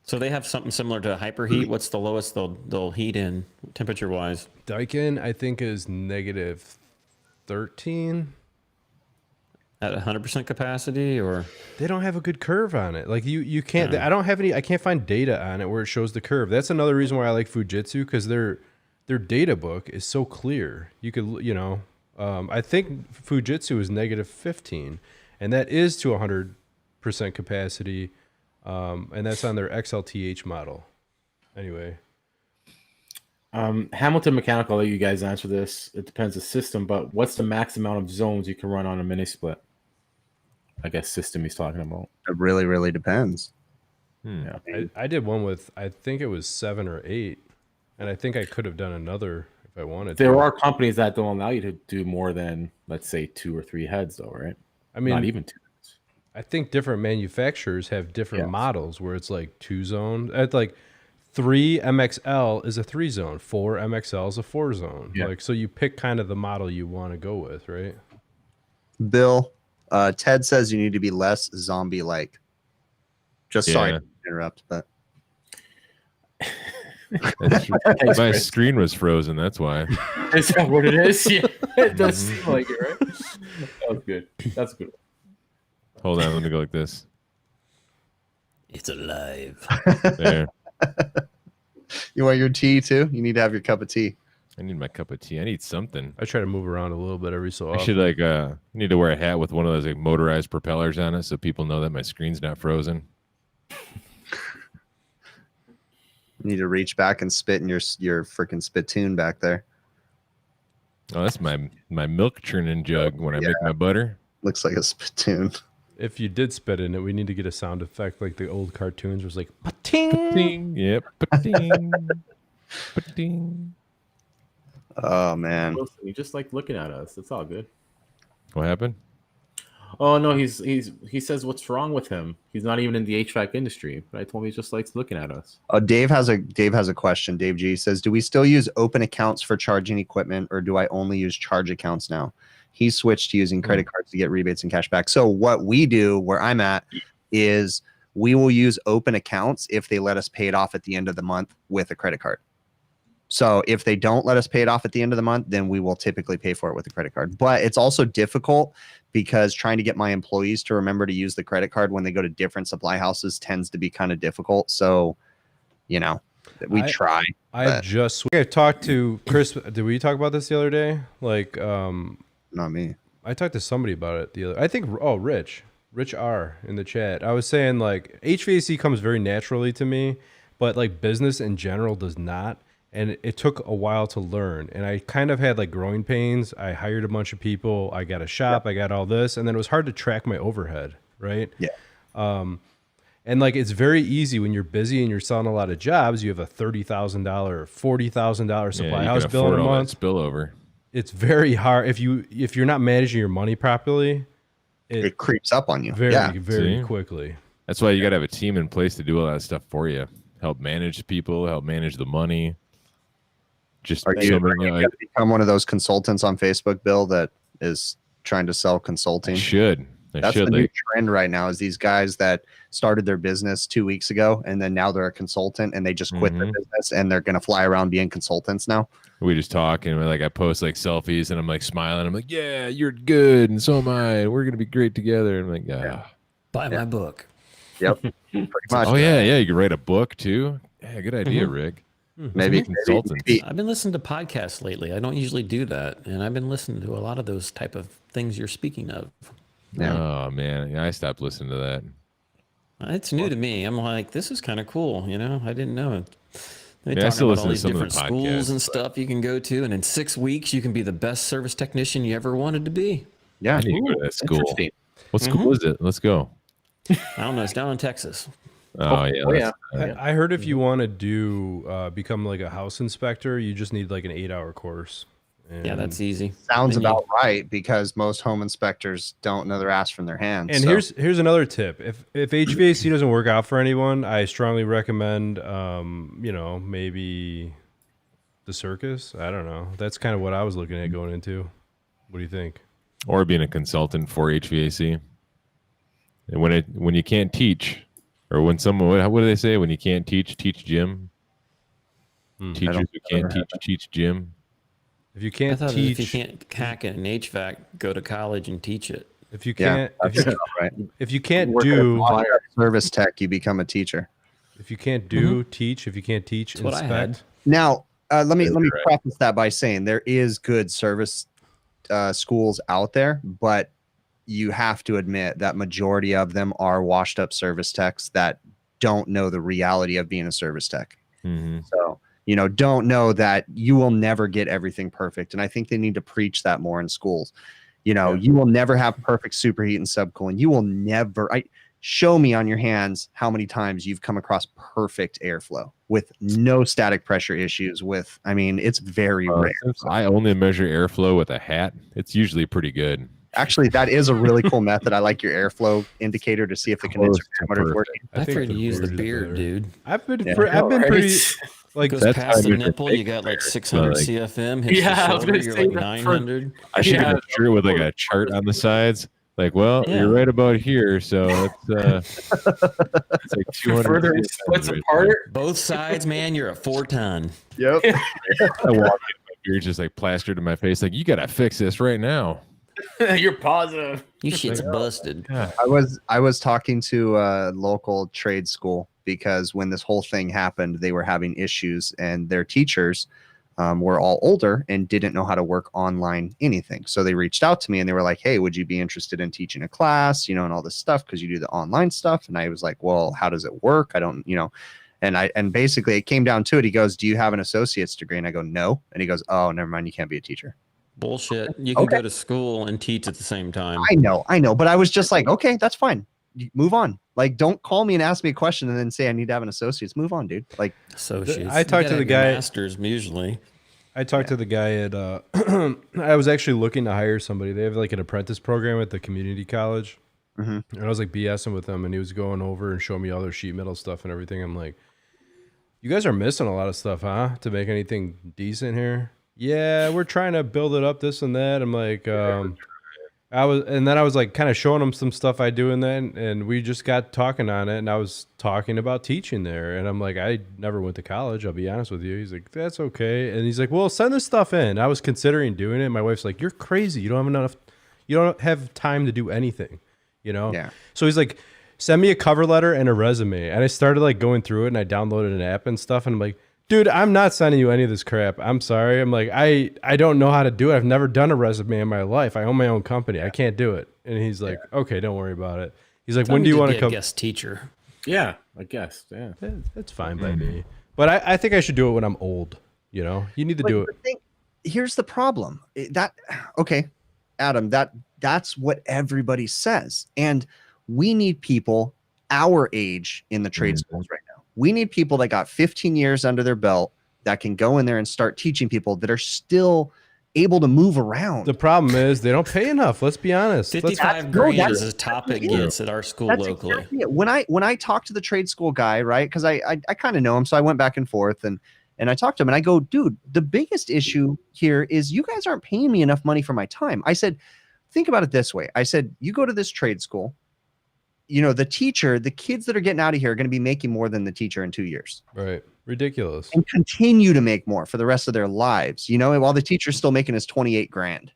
So they have something similar to hyperheat. What's the lowest they'll heat in temperature wise? Daikin, I think, is -13 at 100% capacity, or they don't have a good curve on it. You can't. I don't have any. I can't find data on it where it shows the curve. That's another reason why I like Fujitsu, because their data book is so clear. You could, I think Fujitsu is -15, and that is to 100% capacity, and that's on their XLTH model. Anyway. Hamilton Mechanical, I'll let you guys answer this. It depends the system, but what's the max amount of zones you can run on a mini split? I guess system he's talking about. It really, really depends. Yeah. I did one with, I think it was 7 or 8, and I think I could have done another if I wanted to. There are companies that don't allow you to do more than, let's say, 2 or 3 heads, though, right? I mean, not even 2 heads. I think different manufacturers have different models where it's 2-zone. It's 3 MXL is a 3-zone, 4 MXL is a 4-zone. Yeah. So you pick kind of the model you want to go with, right? Bill, Ted says you need to be less zombie-like. Just sorry to interrupt, but That's true. Thanks, My Chris. screen was frozen. That's why. Is that what it is? Yeah, it does seem like it, right? That's good. That's good. Hold on. Let me go like this. It's alive. There. You want your tea too? You need to have your cup of tea. I need my cup of tea. I need something. I try to move around a little bit every so I often. should need to wear a hat with one of those like motorized propellers on it so people know that my screen's not frozen. You need to reach back and spit in your freaking spittoon back there. Oh, that's my milk churning jug when I make my butter. Looks like a spittoon. If you did spit in it, we need to get a sound effect like the old cartoons. Was like pa-ting. Ding. Yep. Ding. Ding. Oh man. Wilson, you just like looking at us. It's all good. What happened? Oh no, he says what's wrong with him? He's not even in the HVAC industry. But I told him he just likes looking at us. Dave has a question. Dave G says, "Do we still use open accounts for charging equipment, or do I only use charge accounts now?" He switched to using credit cards to get rebates and cash back. So what we do, where I'm at, is we will use open accounts if they let us pay it off at the end of the month with a credit card. So if they don't let us pay it off at the end of the month, then we will typically pay for it with a credit card. But it's also difficult because trying to get my employees to remember to use the credit card when they go to different supply houses tends to be kind of difficult. So, we try. I talked to Chris. Did we talk about this the other day? Like, Not me. I talked to somebody about it I think, Rich R in the chat. I was saying like HVAC comes very naturally to me, but like business in general does not. And it took a while to learn. And I kind of had like growing pains. I hired a bunch of people. I got a shop. I got all this. And then it was hard to track my overhead. Right. Yeah. And like, it's very easy when you're busy and you're selling a lot of jobs. You have a $30,000, $40,000 supply house bill in a month. Spillover. It's very hard if you're not managing your money properly. It creeps up on you very quickly. That's why you got to have a team in place to do all that stuff for you. Help manage people. Help manage the money. Just Are you gonna become one of those consultants on Facebook, Bill, that is trying to sell consulting? That's the new trend right now, is these guys that started their business 2 weeks ago and then now they're a consultant and they just quit their business and they're going to fly around being consultants now. We just talk and like I post like selfies and I'm like smiling. I'm like, yeah, you're good. And so am I. We're going to be great together. And I'm like, Buy my book. Yep. Pretty much. Oh, yeah. You could write a book too. Yeah, good idea, Rick. Maybe consultants. I've been listening to podcasts lately. I don't usually do that. And I've been listening to a lot of those type of things you're speaking of. Yeah. Oh, man. I stopped listening to that. It's new to me. I'm like, this is kind of cool. I didn't know. They I talk still about all listen to these some of the different schools podcasts, and stuff you can go to. And in 6 weeks, you can be the best service technician you ever wanted to be. Yeah. I need to go to that school. Interesting. What school is it? Let's go. I don't know. It's down in Texas. Oh, yeah. I heard if you want to do become like a house inspector, you just need like an 8-hour course. Yeah, that's easy. Sounds about right, because most home inspectors don't know their ass from their hands. And here's another tip: if HVAC doesn't work out for anyone, I strongly recommend maybe the circus. I don't know. That's kind of what I was looking at going into. What do you think? Or being a consultant for HVAC. And when you can't teach, or when someone, what do they say? When you can't teach gym. Teachers who can't teach gym. If you can't if teach, you can't hack it in HVAC, go to college and teach it. If you can't, right. if you can't Work do at a service tech, you become a teacher. If you can't do teach, if you can't teach, That's what I had. inspect. Now, let me preface that by saying there is good service schools out there, but you have to admit that majority of them are washed up service techs that don't know the reality of being a service tech. So, don't know that you will never get everything perfect. And I think they need to preach that more in schools. You will never have perfect superheat and subcooling. You will never, show me on your hands how many times you've come across perfect airflow with no static pressure issues it's very rare. I only measure airflow with a hat. It's usually pretty good. Actually, that is a really cool method. I like your airflow indicator to see if the condenser parameter is working. I prefer to use the beard, dude. I've been pretty like Goes that's past how the you're nipple, you got like 600 like- CFM. Hits Yeah, I the was shoulder, gonna you're say like that 900. I should have a shirt with like a chart on the sides Like, well, Yeah. you're right about here, so it's like 200 Further it splits apart. Both sides, man, you're a 4-ton. Yep. I walk in, my beard's just like plastered in my face. Like, you gotta fix this right now. You're positive. You shit's busted. God. I was talking to a local trade school because when this whole thing happened, they were having issues, and their teachers were all older and didn't know how to work online anything. So they reached out to me and they were like, hey, would you be interested in teaching a class, and all this stuff, because you do the online stuff? And I was like, well, how does it work? I don't, and basically it came down to it. He goes, do you have an associate's degree? And I go, no. And he goes, oh, never mind, you can't be a teacher. Bullshit. You can go to school and teach at the same time. I know. But I was just like, okay, that's fine. Move on. Like, don't call me and ask me a question and then say I need to have an associate's. Move on, dude. Like, Associates. I talked to the guy. Masters usually. I talked to the guy at. I was actually looking to hire somebody. They have like an apprentice program at the community college, and I was like BSing with him, and he was going over and showing me all their sheet metal stuff and everything. I'm like, you guys are missing a lot of stuff, huh? To make anything decent here. Yeah, we're trying to build it up, this and that. I'm like, I was like kind of showing him some stuff I do in that, and we just got talking on it, and I was talking about teaching there, and I'm like, I never went to college, I'll be honest with you. He's like, that's okay. And he's like, well, send this stuff in. I was considering doing it. My wife's like, you're crazy. You don't have time to do anything, Yeah. So he's like, send me a cover letter and a resume. And I started like going through it, and I downloaded an app and stuff, and I'm like, dude, I'm not sending you any of this crap. I'm sorry. I'm like, I don't know how to do it. I've never done a resume in my life. I own my own company. I can't do it. And he's like, okay, don't worry about it. He's like, when do you want to come? Guest teacher. Yeah, I guess. Yeah. That's fine by me. But I think I should do it when I'm old. You need to do it. Here's the problem. Okay, Adam, that's what everybody says. And we need people our age in the trade schools right now. We need people that got 15 years under their belt that can go in there and start teaching people that are still able to move around. The problem is they don't pay enough. Let's be honest. 55 grand is as top it gets at our school locally. Exactly it. When I talked to the trade school guy, right? Because I kind of know him, so I went back and forth and I talked to him and I go, dude, the biggest issue here is you guys aren't paying me enough money for my time. I said, think about it this way. I said, you go to this trade school. The kids that are getting out of here are going to be making more than the teacher in 2 years. Right. Ridiculous. And continue to make more for the rest of their lives, while the teacher's still making his 28 grand.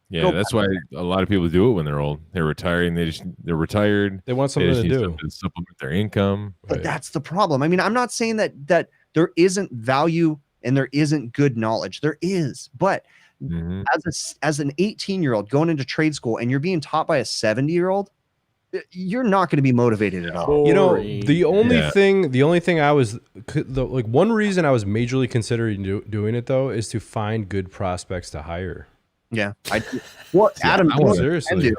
Yeah, that's why a lot of people do it when they're old. They're retiring. They're retired. They want something to do. Something to supplement their income. But that's the problem. I mean, I'm not saying that there isn't value and there isn't good knowledge. There is. But as an 18-year-old going into trade school and you're being taught by a 70-year-old, you're not going to be motivated at all. The only thing I was one reason I was majorly considering doing it though is to find good prospects to hire. Yeah. Adam, seriously.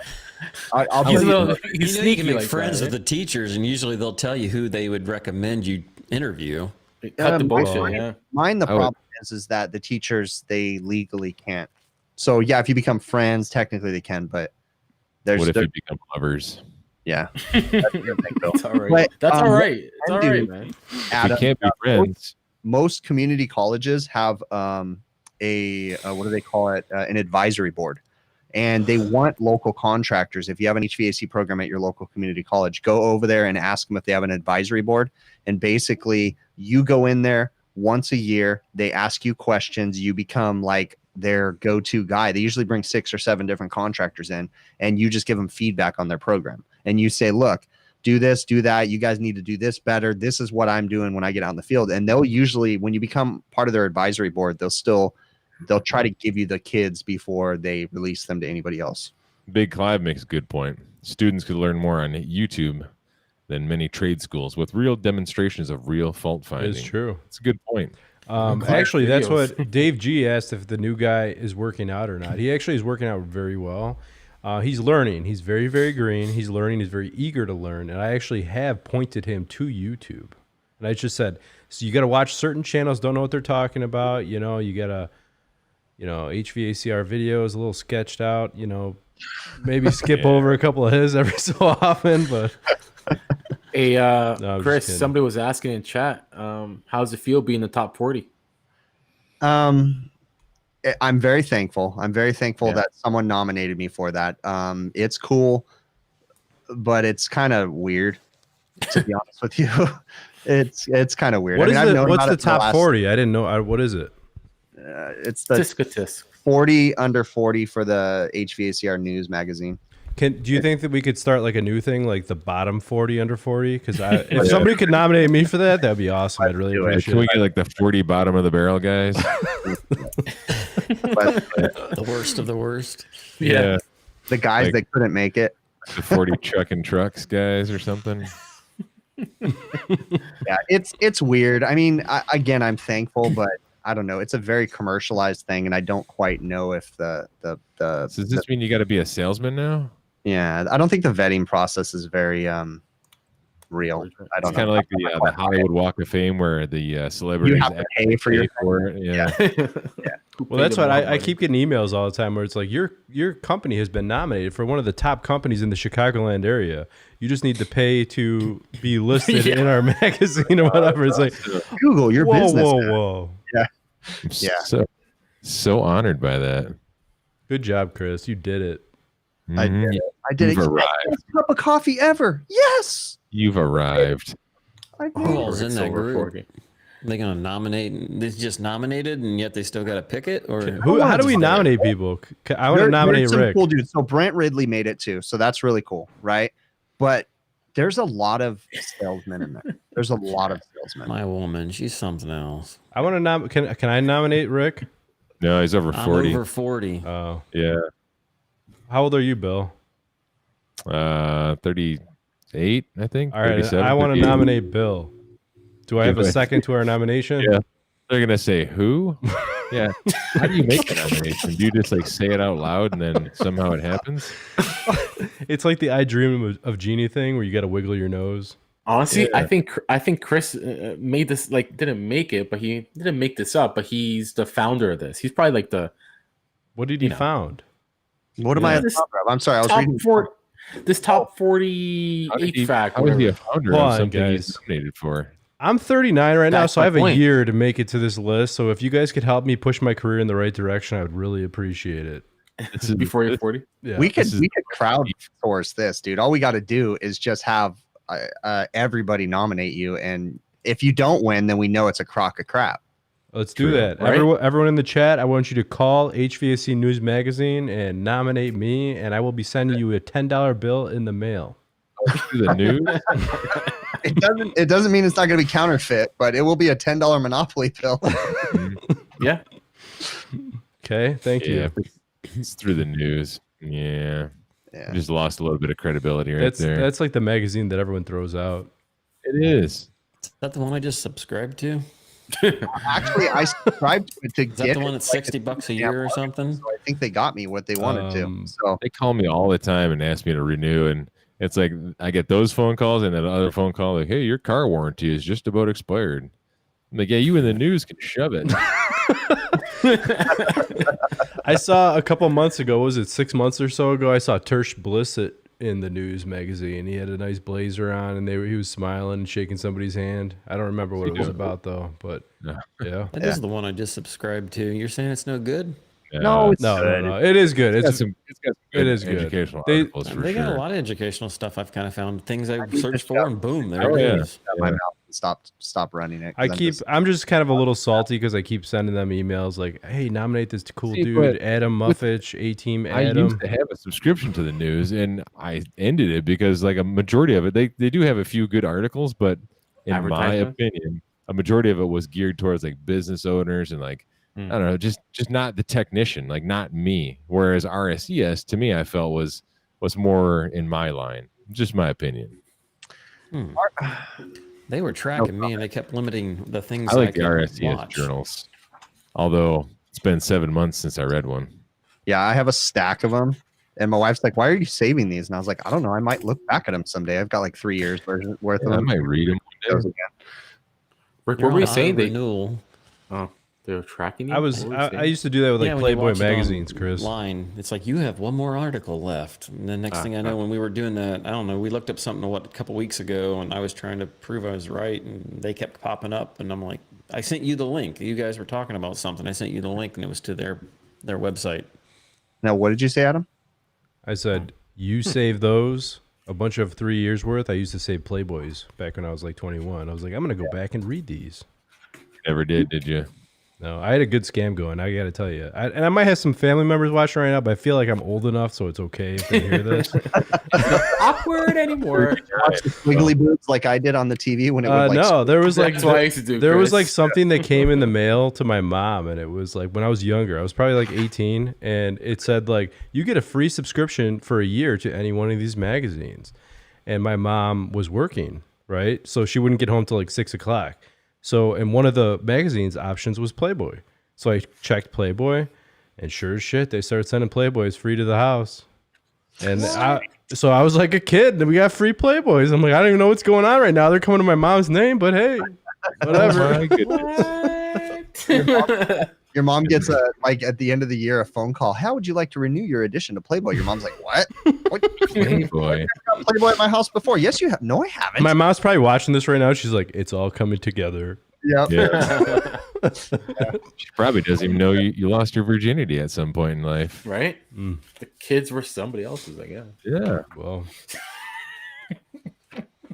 I'll tell you. You can make friends with the teachers, and usually they'll tell you who they would recommend you interview. Cut the bullshit. Yeah. The problem is that the teachers, they legally can't. So yeah, if you become friends, technically they can, but what if you become lovers? Yeah, that's all right. That's all right. It's all right, man. Adam, you can't be friends. Most community colleges have what do they call it? An advisory board, and they want local contractors. If you have an HVAC program at your local community college, go over there and ask them if they have an advisory board. And basically, you go in there once a year. They ask you questions. You become like their go-to guy. They usually bring 6 or 7 different contractors in, and you just give them feedback on their program. And you say, look, do this, do that. You guys need to do this better. This is what I'm doing when I get out in the field. And they'll usually, when you become part of their advisory board, they'll try to give you the kids before they release them to anybody else. Big Clive makes a good point. Students could learn more on YouTube than many trade schools with real demonstrations of real fault finding. It's true. It's a good point. Actually, that's what Dave G asked, if the new guy is working out or not. He actually is working out very well. He's learning. He's very, very green. He's learning. He's very eager to learn. And I actually have pointed him to YouTube. And I just said, so you got to watch certain channels, don't know what they're talking about. You got to, HVACR videos, a little sketched out, maybe skip over a couple of his every so often. But hey, Chris, somebody was asking in chat, how's it feel being in the top 40? I'm very thankful. I'm very thankful Yeah. that someone nominated me for that. It's cool, but it's kind of weird, to be honest with you. It's kind of weird. What I mean, is I've known what's about the it for top last, 40? I didn't know. What is it? It's the Tisk tisk. 40 under 40 for the HVACR News magazine. Do you think that we could start like a new thing, like the bottom 40 under 40? Because if somebody could nominate me for that, that'd be awesome. I'd really appreciate Can we it. get like the 40 bottom of the barrel guys? But The worst of the worst. Yeah. the guys Like- that couldn't make it, The 40 truck and trucks guys or something. yeah, it's weird. I mean, again, I'm thankful, but I don't know. It's a very commercialized thing, and I don't quite know if the So does this mean you got to be a salesman now? yeah, I don't think the vetting process is very real. I It's don't kind know. of like the Hollywood Walk of Fame where the celebrities You have to pay for your it. Yeah. Well, that's what I keep getting emails all the time where it's like your company has been nominated for one of the top companies in the Chicagoland area. You just need to pay to be listed in our magazine or whatever. It's like Google your whoa, business. whoa. Yeah. I'm so honored by that. Good job, Chris. You did it. I Mhm. did it. I did it. You've Yes, arrived. best cup of coffee ever. Yes. You've arrived. I did. Who all's in that Over group? 40. They gonna nominate? They just nominated, and yet they still got to pick it. Or How do we nominate people? I want to nominate some Rick. cool dudes. So Brent Ridley made it too. So that's really cool, right? But there's a lot of salesmen in there. There's a lot of salesmen. my woman, she's something else. I want to can I nominate Rick? No, he's over I'm 40. over 40. Oh, Yeah. how old are you, Bill? 38, I think. All right, 37, I want to 38. nominate Bill. Do I have a second to our nomination? Yeah. They're going to say who? Yeah. How do you make a nomination? Do you just like say it out loud and then somehow it happens? It's like the I Dream of Genie thing where you got to wiggle your nose. Honestly, Yeah. I think Chris made this, like, didn't make it, but he didn't make this up. But he's the founder of this. He's probably like the What did he found? What am I at the This- top of? I'm sorry. I was top reading. 40. This top 40 How did he, HVAC. how is he a whatever. founder Hold of on, something he's guys. nominated for? I'm 39 right now, That's so I have my a point. year to make it to this list. So if you guys could help me push my career in the right direction, I would really appreciate it. This is Before you're 40. Yeah. We could This is- crowdsource this, dude. All we got to do is just have everybody nominate you, and if you don't win, then we know it's a crock of crap. Let's do True, that. right? Everyone in the chat, I want you to call HVAC News Magazine and nominate me, and I will be sending you a $10 bill in the mail. through the news. It doesn't mean it's not going to be counterfeit, but it will be a $10 Monopoly bill. Yeah. Okay, thank Yeah, you. it's through the news. Yeah. Yeah. Just lost a little bit of credibility right there. That's like the magazine that everyone throws out. It is. Is that the one I just subscribed to? Actually, I subscribed to it to Is that get the one it, that's like, $60 a year or something? So I think they got me what they wanted to. So They call me all the time and ask me to renew, and it's like I get those phone calls and then another phone call like, "Hey, your car warranty is just about expired." I'm like, "Yeah, you in the news can shove it." I saw a couple months ago, was it 6 months or so ago? I saw Tersh Blissett in the news magazine. He had a nice blazer on, and he was smiling and shaking somebody's hand. I don't remember what it was about though, but yeah. That is the one I just subscribed to. You're saying it's no good? no, it's No, it is good. It's got It's some, it is good. educational They- articles for They got sure. a lot of educational stuff. I've kind of found things I keep searched this for, up. and boom, there Oh, it yeah. is. shut my mouth and stop running it. 'cause I'm just kind of a little salty because I keep sending them emails like, "Hey, nominate this cool See, dude, but Adam Muffich, A-Team I Adam." used to have a subscription to the news, and I ended it because, like, a majority of it, they do have a few good articles, but in my Advertisement? opinion, a majority of it was geared towards like business owners and like I don't know, just not the technician, like not me. Whereas RSES to me, I felt was more in my line. Just my opinion. They were tracking me, and they kept limiting the things I like the could RSES watch. journals, although it's been 7 months since I read one. Yeah, I have a stack of them. And my wife's like, "Why are you saving these?" And I was like, "I don't know. I might look back at them someday. I've got like 3 years worth of I them." might read them. Those again. Rick, You're what were you on saying? renewal. They were tracking you? I What were you I saying? used to do that with like when you Playboy watch it magazines, Chris. online, it's like you have one more article left. And the next thing I know, when we were doing that, I don't know, we looked up something a couple weeks ago, and I was trying to prove I was right, and they kept popping up, and I'm like, I sent you the link. You guys were talking about something. I sent you the link, and it was to their website. Now, what did you say, Adam? I said, you save those, a bunch of 3 years worth. I used to save Playboys back when I was like 21. I was like, I'm going to go back and read these. Never did you? No, I had a good scam going. I got to tell you. And I might have some family members watching right now, but I feel like I'm old enough, so it's okay if they hear this. Awkward anymore. Watch the squiggly boobs like I did on the TV when it would no, there was like That's what I used to do, there was Chris. like something that came in the mail to my mom, and it was like when I was younger. I was probably like 18, and it said like you get a free subscription for a year to any one of these magazines. And my mom was working, right? So she wouldn't get home till like 6 o'clock. So, and one of the magazine's options was Playboy. So I checked Playboy, and sure as shit, they started sending Playboys free to the house. And so I was like a kid, and we got free Playboys. I'm like, I don't even know what's going on right now. They're coming to my mom's name, but hey, whatever. Your mom gets like at the end of the year a phone call. How would you like to renew your addition to Playboy? Your mom's like, what? Playboy. I've got Playboy at my house before. Yes, you have. No, I haven't. My mom's probably watching this right now. She's like, it's all coming together. Yep. Yeah. She probably doesn't even know you lost your virginity at some point in life. Right? The kids were somebody else's, I guess. Yeah. Well,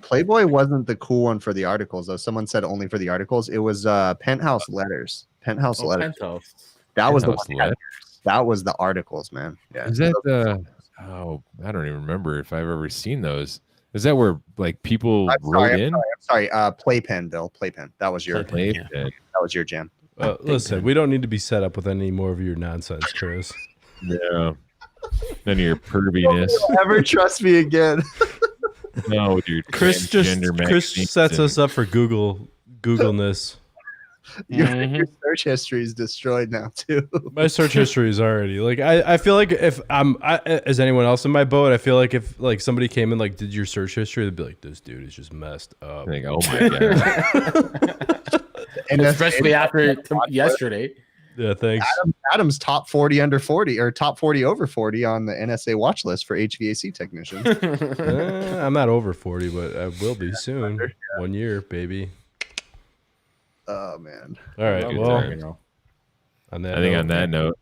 Playboy wasn't the cool one for the articles, though. Someone said only for the articles. It was Penthouse Letters. Penthouse Letters. Penthouse. That was the Penthouse one. Letters. That was the articles, man. Yeah. Is that the? Oh, I don't even remember if I've ever seen those. Is that where like people wrote in? I'm sorry. Playpen, Bill. Playpen. That was your. Playpen, yeah. That was your jam. listen, we don't need to be set up with any more of your nonsense, Chris. Yeah. None of your perviness. Never trust me again. No, dude. Chris sets us up for Googleness. Your search history is destroyed now too. My search history is already like I feel like if as anyone else in my boat, I feel like if like somebody came in like did your search history, they'd be like, this dude is just messed up. I think, oh my god. And Especially after yesterday. Yeah, thanks. Adam's top 40 under 40 or top 40 over 40 on the NSA watch list for HVAC technicians. I'm not over 40, but I will be soon. 1 year, baby. Oh man. All right. Good Well, times. on that I think note, on that note,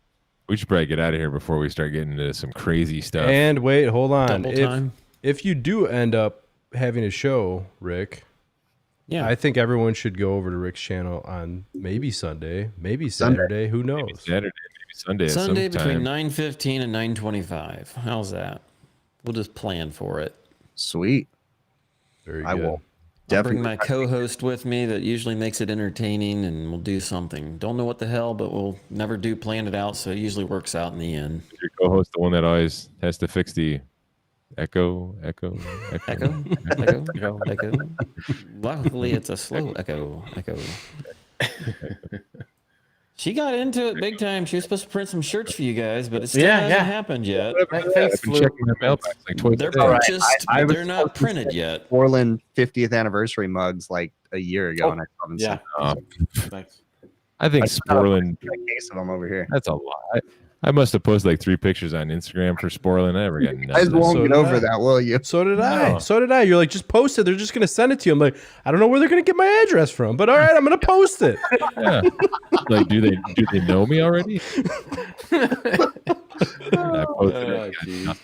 we should probably get out of here before we start getting into some crazy stuff. and wait, hold on. Double time. If you do end up having a show, Rick, Yeah. I think everyone should go over to Rick's channel on maybe Sunday, maybe Saturday. Who knows? Maybe Saturday, maybe Sunday. Sunday at some between time. 9:15 and 9:25. How's that? We'll just plan for it. Sweet. Very good. I will. I'll bring Definitely. my co-host with me that usually makes it entertaining, and we'll do something. Don't know what the hell, but we'll never do plan it out, so it usually works out in the end. Is your co-host the one that always has to fix the echo? Echo. Luckily, it's a slow echo. She got into it big time. She was supposed to print some shirts for you guys, but it still hasn't happened yet. Thanks, I've been checking my mailbox like twice They're a day. purchased, I but was they're not supposed to printed say yet. Portland 50th anniversary mugs like a year ago, and I haven't Yeah. Thanks. I think Sportland. seen a case of them over here. That's a lot. I must have posted like 3 pictures on Instagram for Sportland. I never got You guys nothing. won't So get did over I. that, will you? So did I. No. So did I. You're like, just post it. They're just going to send it to you. I'm like, I don't know where they're going to get my address from, but all right, I'm going to post it. Yeah. Like, do they know me already? I posted it. Got nothing.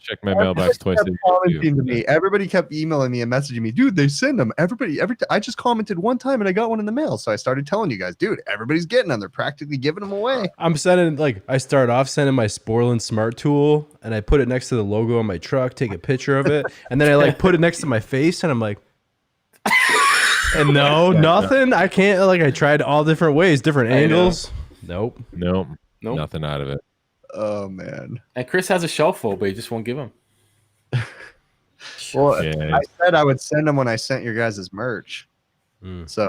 Check my mailbox twice a Kept day. commenting to me. Everybody kept emailing me and messaging me, dude. They send them. I just commented one time and I got one in the mail. So I started telling you guys, dude, everybody's getting them. They're practically giving them away. I'm sending, like, I start off sending my Sportland Smart Tool, and I put it next to the logo on my truck, take a picture of it, and then I, like, put it next to my face, and I'm like, and no, nothing. I can't, like, I tried all different ways, different angles. Nope. Nope. Nope. Nothing out of it. Oh man. And Chris has a shelf full, but he just won't give them. Well, Yeah. I said I would send them when I sent your guys' merch. So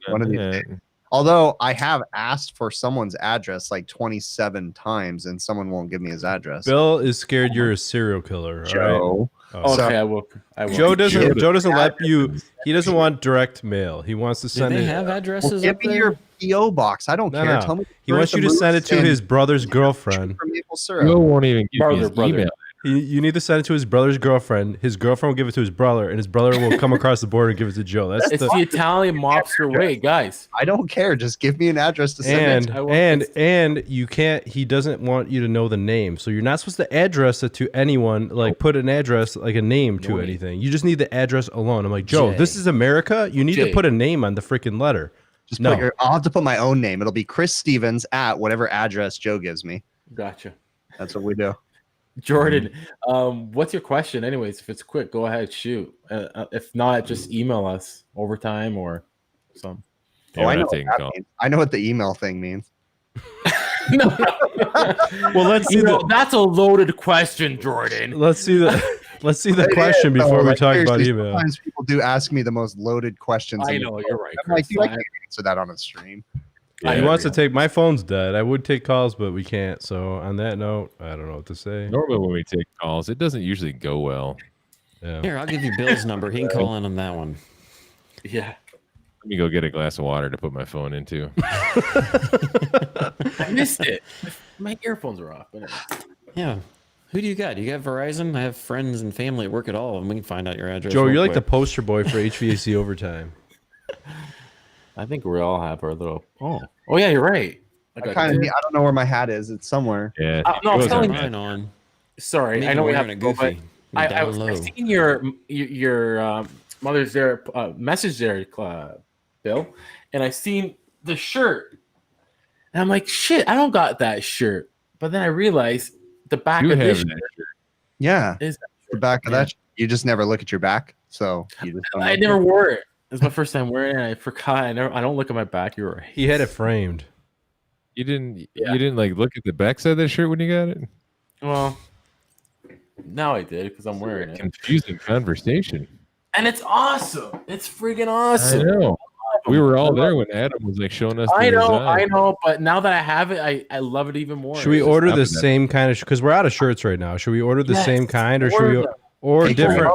one of these Yeah. days. Although I have asked for someone's address like 27 times and someone won't give me his address. Bill is scared you're a serial killer. All right? Joe. Oh. So- Okay, I will. Joe doesn't let you. He doesn't want direct mail. He wants to Do send they it. have Well, addresses give up me there? your PO box. I don't No, care. no. Tell me He wants you to send it to his brother's girlfriend. For maple syrup. Joe won't even give me his Brother. email. You need to send it to his brother's girlfriend. His girlfriend will give it to his brother, and his brother will come across the border and give it to Joe. That's It's the Italian mobster way, guys. I don't care. Just give me an address to send it. And you can't. He doesn't want you to know the name, so you're not supposed to address it to anyone. Like put an address, like a name to anything. You just need the address alone. I'm like, Joe, this is America. You need to put a name on the freaking letter. Just I'll have to put my own name. It'll be Chris Stevens at whatever address Joe gives me. Gotcha. That's what we do. Jordan, what's your question? Anyways, if it's quick, go ahead, shoot. If not, just email us overtime or something. I know what that means. I know what the email thing means. No. Well, let's see. That's a loaded question, Jordan. Let's see the question before we talk about email. Sometimes people do ask me the most loaded questions. I know, you're right. I'm like, I can't answer that on a stream. He wants to take my phone's dead. I would take calls, but we can't. So on that note, I don't know what to say. Normally when we take calls, it doesn't usually go well. Yeah. Here, I'll give you Bill's number. He can call in on that one. Yeah. Let me go get a glass of water to put my phone into. I missed it. My earphones are off. Yeah. Who do you got? You got Verizon? I have friends and family that work at all of them. We can find out your address. Joe, you're like quick. the poster boy for HVAC overtime. I think we all have our little. Oh yeah, you're right. I don't know where my hat is. It's somewhere. Yeah. No, I'm telling mine on. Sorry, Maybe I know we wearing have a to go, but goofy. I've seen your mother's there message there, Bill, and I seen the shirt, and I'm like, shit, I don't got that shirt. But then I realized the back of this shirt. Yeah, is the back of that. You just never look at your back, so you just don't I never wore it. It's my first time wearing it. I forgot. I don't look at my back. You're right. He had it framed. You didn't like look at the backside of that shirt when you got it? Well, now I did because I'm wearing it. Confusing conversation. And it's awesome. It's freaking awesome. I know. We were all there when Adam was like showing us. I know, but now that I have it, I love it even more. Should we order the same kind of? Because we're out of shirts right now. Should we order the same kind, or should we or different?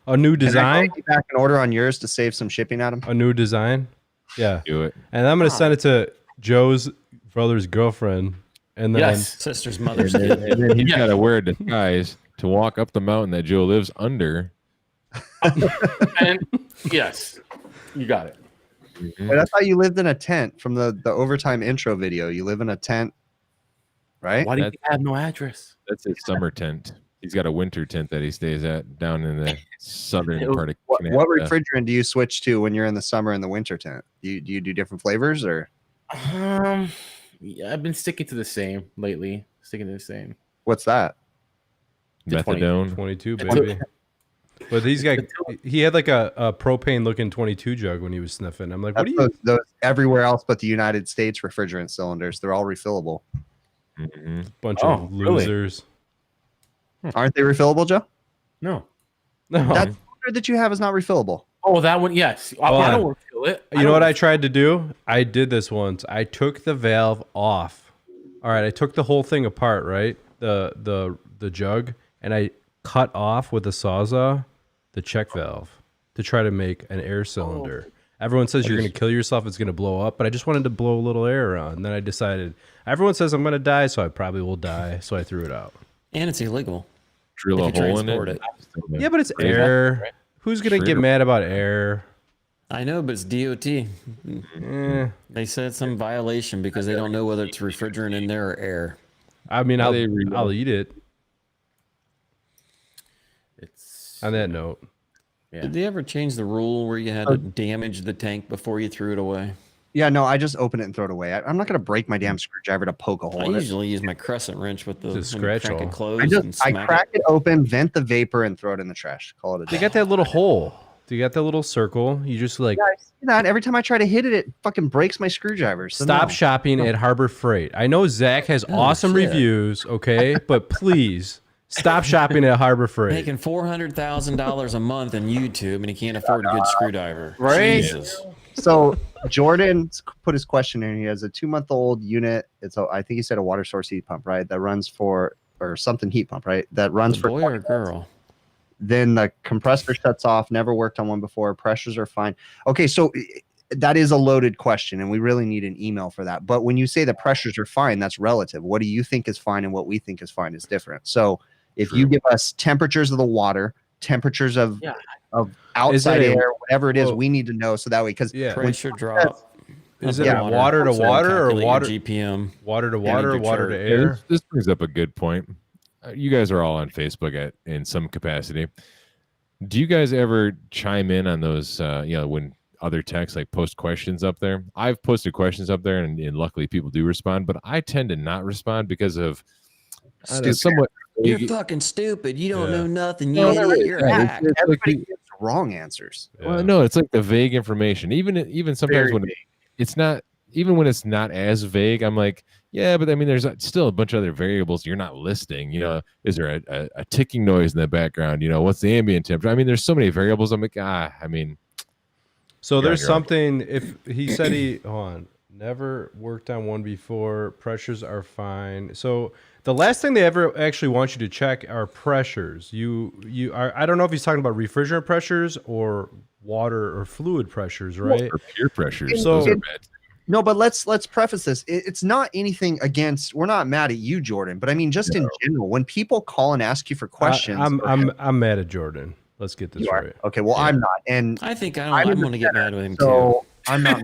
A new design? Can I back an order on yours to save some shipping, Adam? A new design? Yeah. Do it. And I'm going to send it to Joe's brother's girlfriend. And then sister's mother's and then he's got to wear a disguise to walk up the mountain that Joe lives under. And yes, you got it. Mm-hmm. Wait, I thought you lived in a tent from the overtime intro video. You live in a tent, right? Why do you have no address? That's his summer tent. He's got a winter tent that he stays at down in the southern part of Canada. What refrigerant do you switch to when you're in the summer and the winter tent? Do you do different flavors or? Yeah, I've been sticking to the same lately. What's that? Methadone. 22, baby. But he had like a propane looking 22 jug when he was sniffing. I'm like, what are you? Those everywhere else but the United States refrigerant cylinders. They're all refillable. Mm-hmm. Bunch of losers. Really? Aren't they refillable, Joe? No. That cylinder that you have is not refillable. Oh, that one, yes. I don't refill it. You know what I tried to do? I did this once. I took the valve off. All right, I took the whole thing apart, right? The jug, and I cut off with a sawzall the check valve to try to make an air cylinder. Everyone says you're going to kill yourself, it's going to blow up, but I just wanted to blow a little air around. And then I decided, everyone says I'm going to die, so I probably will die, so I threw it out. And it's illegal. Drill a hole in it. Yeah, but it's air. Right? Who's going to get mad about air? I know, but it's DOT. They said some violation because they don't know whether it's refrigerant in there or air. I mean, I'll eat it. It's on that note. Yeah. Did they ever change the rule where you had to damage the tank before you threw it away? Yeah, no, I just open it and throw it away. I'm not going to break my damn screwdriver to poke a hole in it. I usually use my crescent wrench with the scratch hole. it closed. I crack it open, vent the vapor, and throw it in the trash. Call it a day. They got that little hole. You got that little circle. You just like. Yeah, I see that. Every time I try to hit it, it fucking breaks my screwdriver. So stop shopping at Harbor Freight. I know Zach has awesome reviews, okay? But please stop shopping at Harbor Freight. Making $400,000 a month on YouTube, and he can't afford a good screwdriver. Right? Jesus. So Jordan put his question in. He has a 2-month-old unit. I think he said a water source heat pump, right? That runs for, or something heat pump, right? That runs for boy or girl. Then the compressor shuts off. Never worked on one before. Pressures are fine. Okay, so that is a loaded question, and we really need an email for that. But when you say the pressures are fine, that's relative. What do you think is fine and what we think is fine is different. So If you give us temperatures of the water, temperatures of outside air, whatever it is, we need to know so that way because pressure drop. Is it water to water or water GPM? Water to water, water to air? This brings up a good point. You guys are all on Facebook in some capacity. Do you guys ever chime in on those? When other techs like post questions up there. I've posted questions up there, and luckily people do respond. But I tend to not respond because of somewhat. You're fucking stupid. You don't know nothing. You idiot. You're a hack. Everybody gives wrong answers. Yeah. Well, no, it's like the vague information. Even sometimes when it's not, even when it's not as vague, I'm like, yeah, but I mean, there's still a bunch of other variables you're not listing. Is there a ticking noise in the background? What's the ambient temperature? I mean, there's so many variables. I'm like, So there's something. If he said never worked on one before. Pressures are fine. So the last thing they ever actually want you to check are pressures. I don't know if he's talking about refrigerant pressures or water or fluid pressures, right? Or pure pressures. Those are bad. No, but let's preface this. It's not anything against. We're not mad at you, Jordan. But I mean, just in general, when people call and ask you for questions, I'm mad at Jordan. Let's get this right. Okay, well, I'm not, and I think I'm going to get mad with him too. I'm not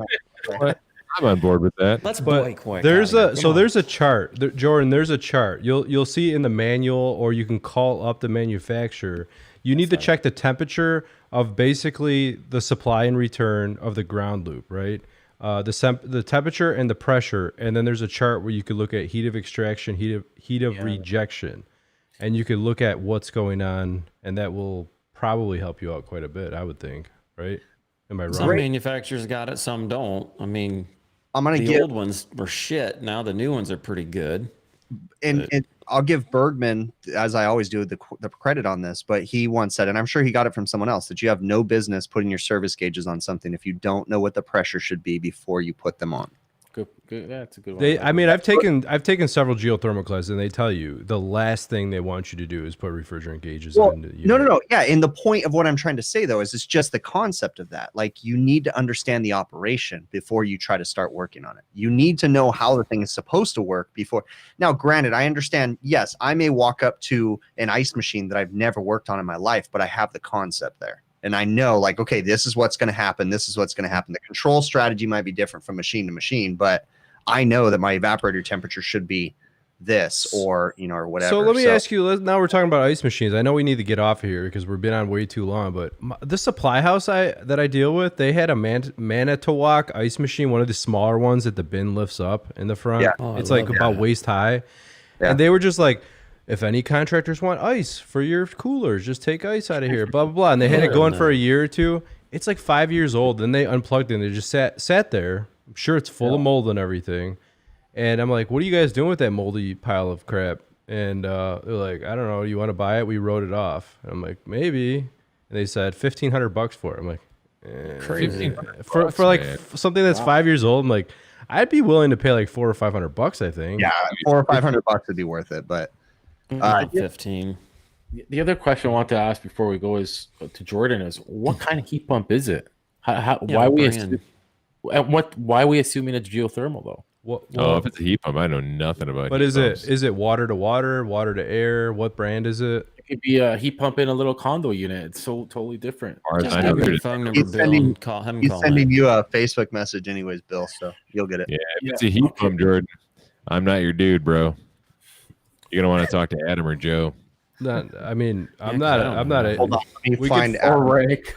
mad. I'm on board with that. Let's boycott. There's a chart, Jordan. There's a chart. You'll see in the manual, or you can call up the manufacturer. You need to check the temperature of basically the supply and return of the ground loop, right? The temperature and the pressure, and then there's a chart where you could look at heat of extraction, heat of rejection, and you could look at what's going on, and that will probably help you out quite a bit, I would think, right? Am I wrong? Some manufacturers got it, some don't. I mean, the old ones were shit. Now the new ones are pretty good. And I'll give Bergman, as I always do, the credit on this, but he once said, and I'm sure he got it from someone else, that you have no business putting your service gauges on something if you don't know what the pressure should be before you put them on. Good. That's a good one. I've taken several geothermal classes, and they tell you the last thing they want you to do is put refrigerant gauges in. No. Yeah, and the point of what I'm trying to say though is it's just the concept of that. Like, you need to understand the operation before you try to start working on it. You need to know how the thing is supposed to work before. Now, granted, I understand. Yes, I may walk up to an ice machine that I've never worked on in my life, but I have the concept there. And I know, like, okay, this is what's going to happen. This is what's going to happen. The control strategy might be different from machine to machine, but I know that my evaporator temperature should be this or whatever. So let me ask you, now we're talking about ice machines. I know we need to get off of here because we've been on way too long, but the supply house that I deal with, they had a Manitowoc ice machine, one of the smaller ones that the bin lifts up in the front. Yeah. It's like about waist high. Yeah. And they were just like, if any contractors want ice for your coolers, just take ice out of here, blah, blah, blah. And they had it going for a year or two. It's like 5 years old. Then they unplugged it and they just sat there. I'm sure it's full of mold and everything. And I'm like, what are you guys doing with that moldy pile of crap? And they're like, I don't know. You want to buy it? We wrote it off. And I'm like, maybe. And they said $1,500 for it. I'm like, crazy. For like something that's 5 years old, I'm like, I'd be willing to pay like $400 or $500, I think. Yeah, $400 or $500 would be worth it. But 15. The other question I want to ask before we go is to Jordan is, what kind of heat pump is it? Why are we assuming it's geothermal though? If it's a heat pump, I know nothing about. But is it water to water, water to air? What brand is it? It could be a heat pump in a little condo unit. It's so totally different. He's sending you a Facebook message anyways, Bill, so you'll get it. Yeah, if it's a heat pump, Jordan, I'm not your dude, bro. You're gonna want to talk to Adam or Joe. I'm not. Hold on, let me find out. Rick.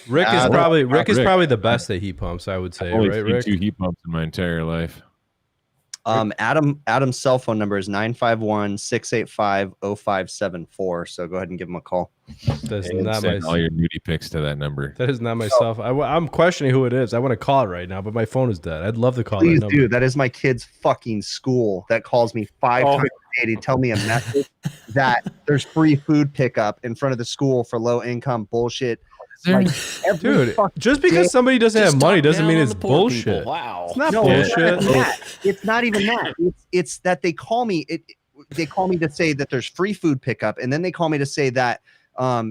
Rick is probably the best at heat pumps, I would say. I've only right, seen Rick? 2 heat pumps in my entire life. Adam's cell phone number is 951-685-0574. So go ahead and give him a call. That's and not send all your nudie pics to that number. That is not my cell phone. I'm questioning who it is. I want to call it right now, but my phone is dead. I'd love to call Please that number. do. That is my kid's fucking school that calls me 5 times a day to tell me a message that there's free food pickup in front of the school for low income bullshit. Like, dude, just because somebody doesn't have money doesn't mean it's bullshit. People. Wow, it's not bullshit. It's not even that. It's that they call me. They call me to say that there's free food pickup, and then they call me to say that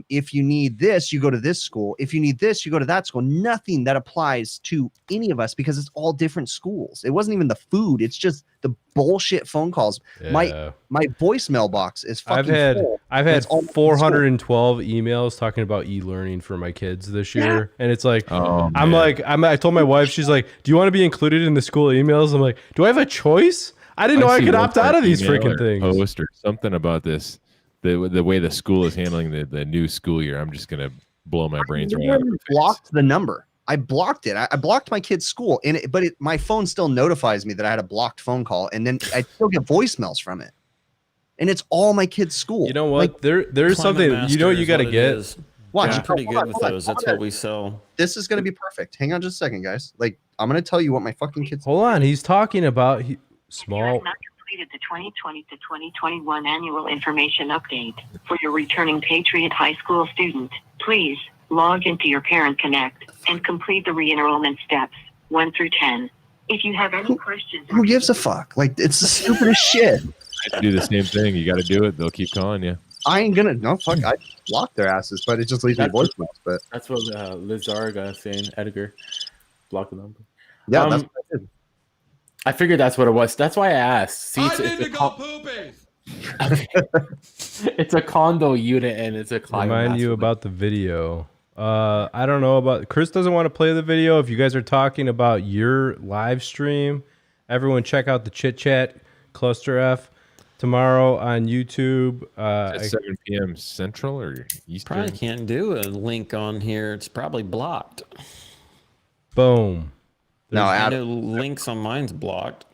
If you need this, you go to this school. If you need this, you go to that school. Nothing that applies to any of us because it's all different schools. It wasn't even the food. It's just the bullshit phone calls. Yeah. My voicemail box is fucking full. I've had 412 emails talking about e-learning for my kids this year. And it's like, I told my wife, she's like, do you want to be included in the school emails? I'm like, do I have a choice? I didn't know I could opt out of these freaking things. Post or something about this. The way the school is handling the new school year, I'm just gonna blow my brains right out. I blocked the number. I blocked it. I blocked my kid's school, but my phone still notifies me that I had a blocked phone call, and then I still get voicemails from it. And it's all my kid's school. You know what? Like, there's something you got to get. Watch, I'm pretty good with those. That's what we sell. This is gonna be perfect. Hang on just a second, guys. Like, I'm gonna tell you what my fucking kids. Hold on, he's talking about small. The 2020 to 2021 annual information update. For your returning Patriot High School student, please log into your Parent Connect and complete the re-enrollment steps 1 through 10. If you have any questions, who gives a fuck? Like, it's the stupidest shit. I do the same thing. You got to do it. They'll keep calling you. I ain't gonna. No, fuck. I block their asses, but it just leaves me voicemails. But that's what Lizarga saying. Edgar, block the number. Yeah, that's what I did. I figured that's what it was. That's why I asked. See, I need to go pooping. It's a condo unit and it's a climate. Remind you about the video. I don't know about Chris doesn't want to play the video. If you guys are talking about your live stream, everyone check out the Chit Chat Cluster F tomorrow on YouTube. At 7 p.m. Central or Eastern. Probably can't do a link on here. It's probably blocked. Boom. No, I know links on mine's blocked.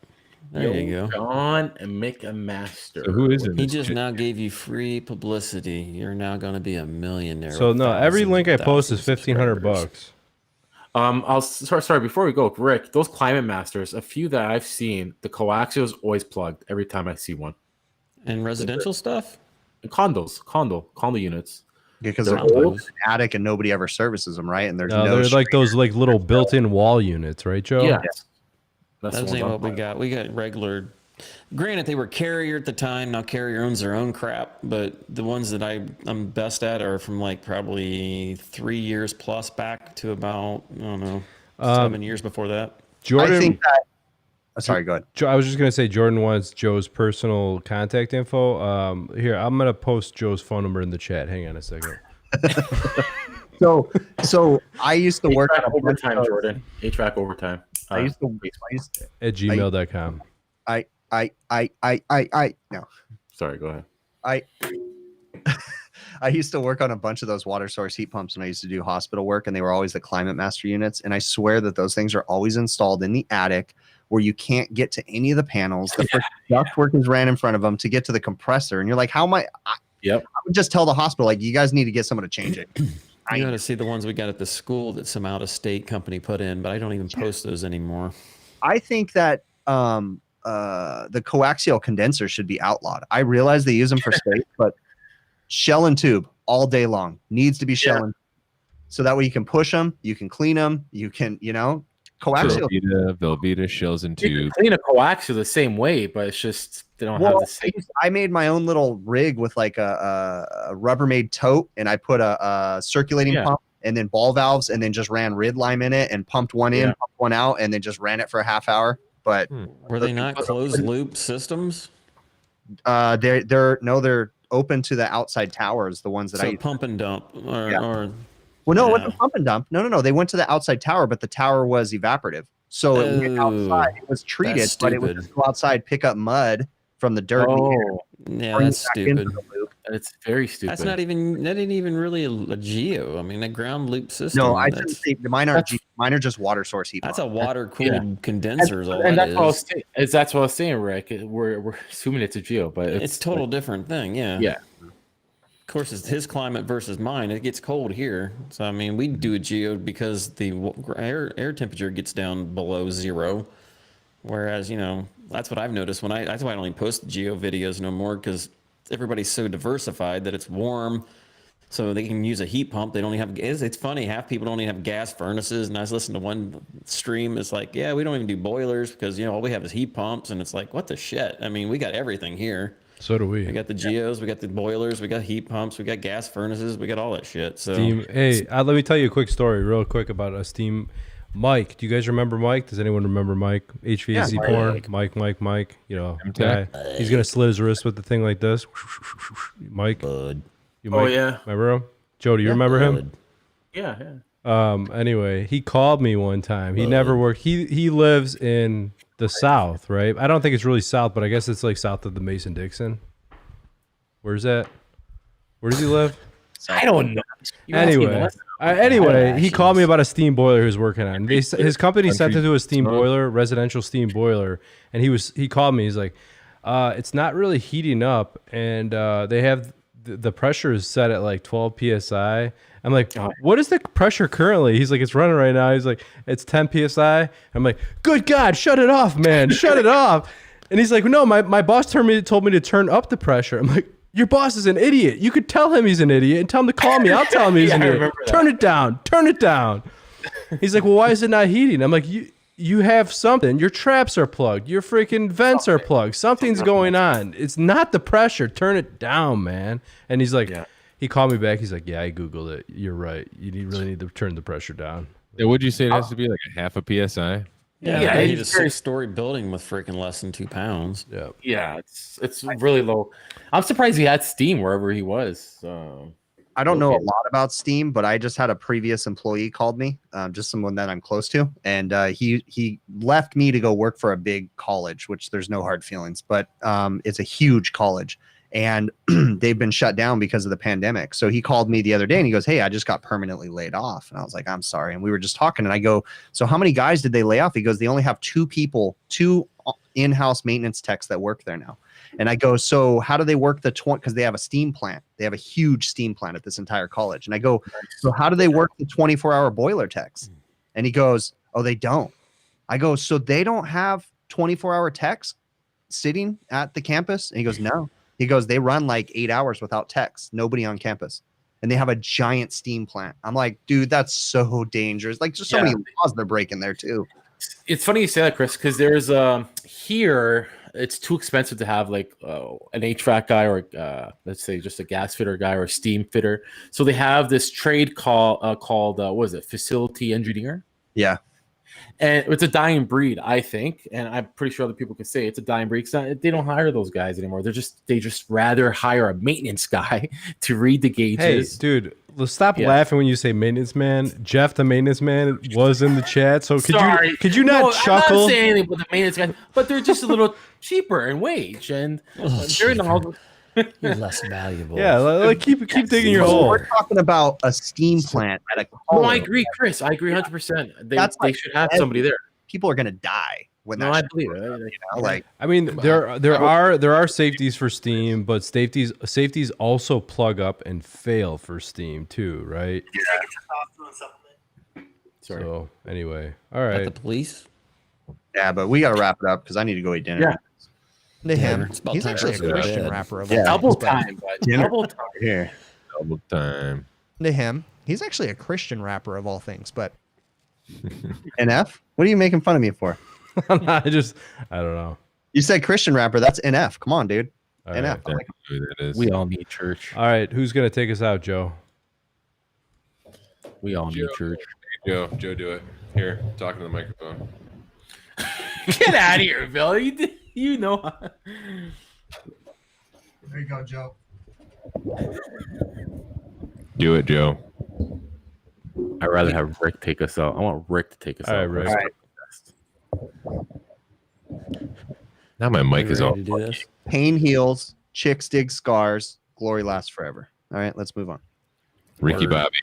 There you go. John and make a master. So who is it? He just now gave you free publicity. You're now going to be a millionaire. So no, every link I post is $1,500. Sorry. Before we go, Rick, those climate masters, a few that I've seen, the coaxial is always plugged every time I see one. And residential stuff. Condo units. Because they're old in the attic and nobody ever services them, right? And there's no they're like those like little built-in wall units, right, Joe? Yeah. That's ain't what we got. We got regular. Granted, they were Carrier at the time. Now Carrier owns their own crap, but the ones that I'm best at are from like probably 3 years plus back to about, I don't know, 7 years before that. Jordan, I think that. Sorry, go ahead. I was just gonna say Jordan wants Joe's personal contact info. Here, I'm gonna post Joe's phone number in the chat. Hang on a second. So I used to work HVAC Overtime, Jordan. HVAC Overtime. I used to at gmail.com. No. Sorry, go ahead. I used to work on a bunch of those water source heat pumps when I used to do hospital work, and they were always the climate master units. And I swear that those things are always installed in the attic where you can't get to any of the panels. The ductwork is ran in front of them to get to the compressor. And you're like, how am I? Yep. I would just tell the hospital, like, you guys need to get someone to change it. You got to see the ones we got at the school that some out-of-state company put in, but I don't even post those anymore. I think that the coaxial condenser should be outlawed. I realize they use them for space, but shell and tube all day long needs to be shell and so that way you can push them, you can clean them, you can, coaxial. Velveeta, shells and You tubes. can clean a coaxial the same way, but it's just they don't have the same. I made my own little rig with like a Rubbermaid tote, and I put a circulating pump and then ball valves, and then just ran rid lime in it and pumped one in, pumped one out, and then just ran it for a half hour. But were they not closed loop systems? They're open to the outside towers, the ones that I pump and dump or well, no, it wasn't pump and dump. No. They went to the outside tower, but the tower was evaporative. So it went outside. It was treated, but it would just go outside, pick up mud from the dirt. Yeah, that's stupid. It's very stupid. That ain't even really a geo. I mean, a ground loop system. No, I shouldn't say mine are just water source heat. That's a water cooled condenser. That's what I was saying, Rick. We're assuming it's a geo, but it's a total different thing. Yeah. Yeah. Of course, it's his climate versus mine. It gets cold here, so I mean, we do a geo because the air temperature gets down below zero. Whereas, that's what I've noticed that's why I don't even post geo videos no more, because everybody's so diversified that it's warm, so they can use a heat pump. They don't even have. It's funny, half people don't even have gas furnaces. And I was listening to one stream. It's like, yeah, we don't even do boilers because all we have is heat pumps, and it's like, what the shit? I mean, we got everything here. So do We we. got the geos, we got the boilers, we got heat pumps, we got gas furnaces, we got all that shit. So Steam. Hey, let me tell you a quick story, real quick, about a steam. Mike, do you guys remember Mike? Does anyone remember Mike? HVAC Yeah, porn. Mike. You know, guy. He's gonna slit his wrist with the thing like this. Mike. Bud. You Oh Mike? yeah, Remember him? Joe, do you remember him? Bud. yeah. Anyway, he called me one time. He never worked. He lives in the South, right? I don't think it's really South, but I guess it's like south of the Mason-Dixon. Where's that? Where does he live? I don't know. You're asking Anyway, us. anyway, he called me about a steam boiler he was working on. His company sent him to a steam boiler, residential steam boiler, and he called me. He's like, it's not really heating up, and they have the pressure is set at like 12 psi. I'm like, what is the pressure currently? He's like, it's running right now. He's like, it's 10 psi. I'm like, good God, shut it off, man, shut it off. And he's like, no, my boss told me to turn up the pressure. I'm like, your boss is an idiot. You could tell him he's an idiot and tell him to call me. I'll tell him he's an I idiot. remember that. Turn it down. Turn it down. He's like, well, why is it not heating? I'm like, you have something. Your traps are plugged. Your freaking vents are plugged. Something's going on. It's not the pressure. Turn it down, man. And he's like, he called me back. He's like, yeah, I Googled it. You're right. You really need to turn the pressure down. Yeah, would you say it has to be like a half a psi? Yeah, you need a it's very- 6-story building with freaking less than 2 pounds. Yeah. Yeah, it's really low. I'm surprised he had steam wherever he was. I don't know a lot about Steam, but I just had a previous employee called me, just someone that I'm close to, and he left me to go work for a big college, which there's no hard feelings, but it's a huge college, and they've been shut down because of the pandemic. So he called me the other day and he goes, hey, I just got permanently laid off. And I was like, I'm sorry. And we were just talking and I go, so how many guys did they lay off? He goes, they only have 2 in-house maintenance techs that work there now. And I go, so how do they work the because they have a steam plant. They have a huge steam plant at this entire college. And I go, so how do they work the 24-hour boiler techs? And he goes, oh, they don't. I go, so they don't have 24-hour techs sitting at the campus? And he goes, no. He goes, they run like 8 hours without techs, nobody on campus. And they have a giant steam plant. I'm like, dude, that's so dangerous. Like, just so many laws they're breaking there too. It's funny you say that, Chris, because there's here it's too expensive to have like an HVAC guy or let's say just a gas fitter guy or a steam fitter. So they have this trade called what is it, facility engineer? Yeah. And it's a dying breed, I think, and I'm pretty sure other people can say it's a dying breed. They don't hire those guys anymore. They just rather hire a maintenance guy to read the gauges. Hey, dude, let's stop laughing when you say maintenance man. Jeff, the maintenance man, was in the chat. So could you not chuckle? I'm not saying anything about the maintenance guy, but they're just a little cheaper in wage, and they're not. You're less valuable. Yeah, like keep digging your hole. We're talking about a steam plant at a college. No, I agree, Chris. I agree 100%. They should have somebody there. People are gonna die when No, that. I shit believe goes, it. you know, like I mean, there are safeties for steam, but safeties also plug up and fail for steam too, right? Sorry. So anyway, all At right. the police. yeah, but we gotta wrap it up because I need to go eat dinner. Yeah. To him, it's about he's time actually a to go to Christian bed. rapper of Yeah. all Double things, but time, but Dinner. double time. Here. Double time. to him, he's actually a Christian rapper of all things. But NF? What are you making fun of me for? I don't know. You said Christian rapper. That's NF. Come on, dude. All NF. right. I'm like, Who that is. We all need church. All right, who's gonna take us out, Joe? We all need church. Joe, do it. Here, talking to the microphone. Get out of here, Bill. You know. there you go, Joe. Do it, Joe. I'd rather have Rick take us out. I want Rick to take us All right, out. Rick. All right. Now my mic is Ready off. to do this? Pain heals, chicks dig scars, glory lasts forever. All right, let's move on. Ricky Word. Bobby.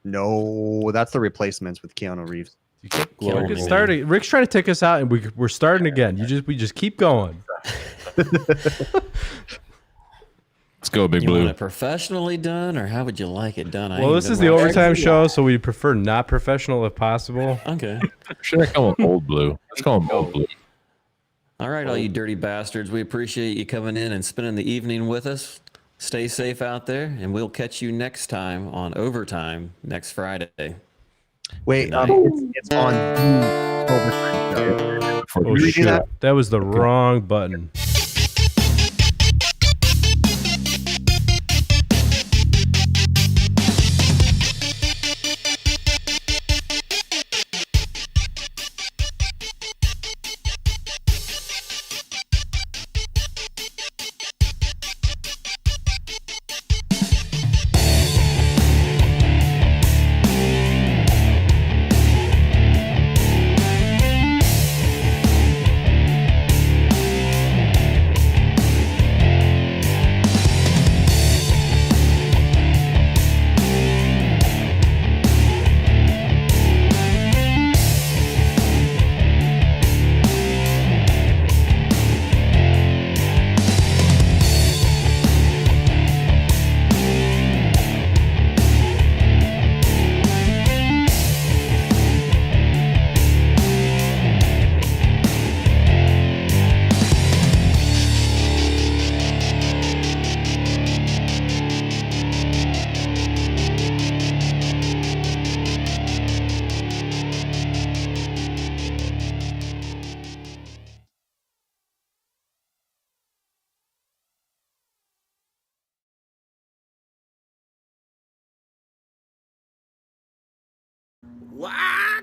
No, that's the replacements with Keanu Reeves. Don't get started. Rick's trying to take us out, and we're starting again. We just keep going. Let's go, Big You want Blue. it professionally done, or how would you like it done? I Well, ain't this been is the watching- overtime show, so we prefer not professional if possible. Okay. Should I call him Old Blue? Let's call him Old Blue. All right, all you dirty bastards. We appreciate you coming in and spending the evening with us. Stay safe out there, and we'll catch you next time on Overtime next Friday. Wait, it's on the overtime show. Before Oh you redo shit! that? That was the wrong button. Wow!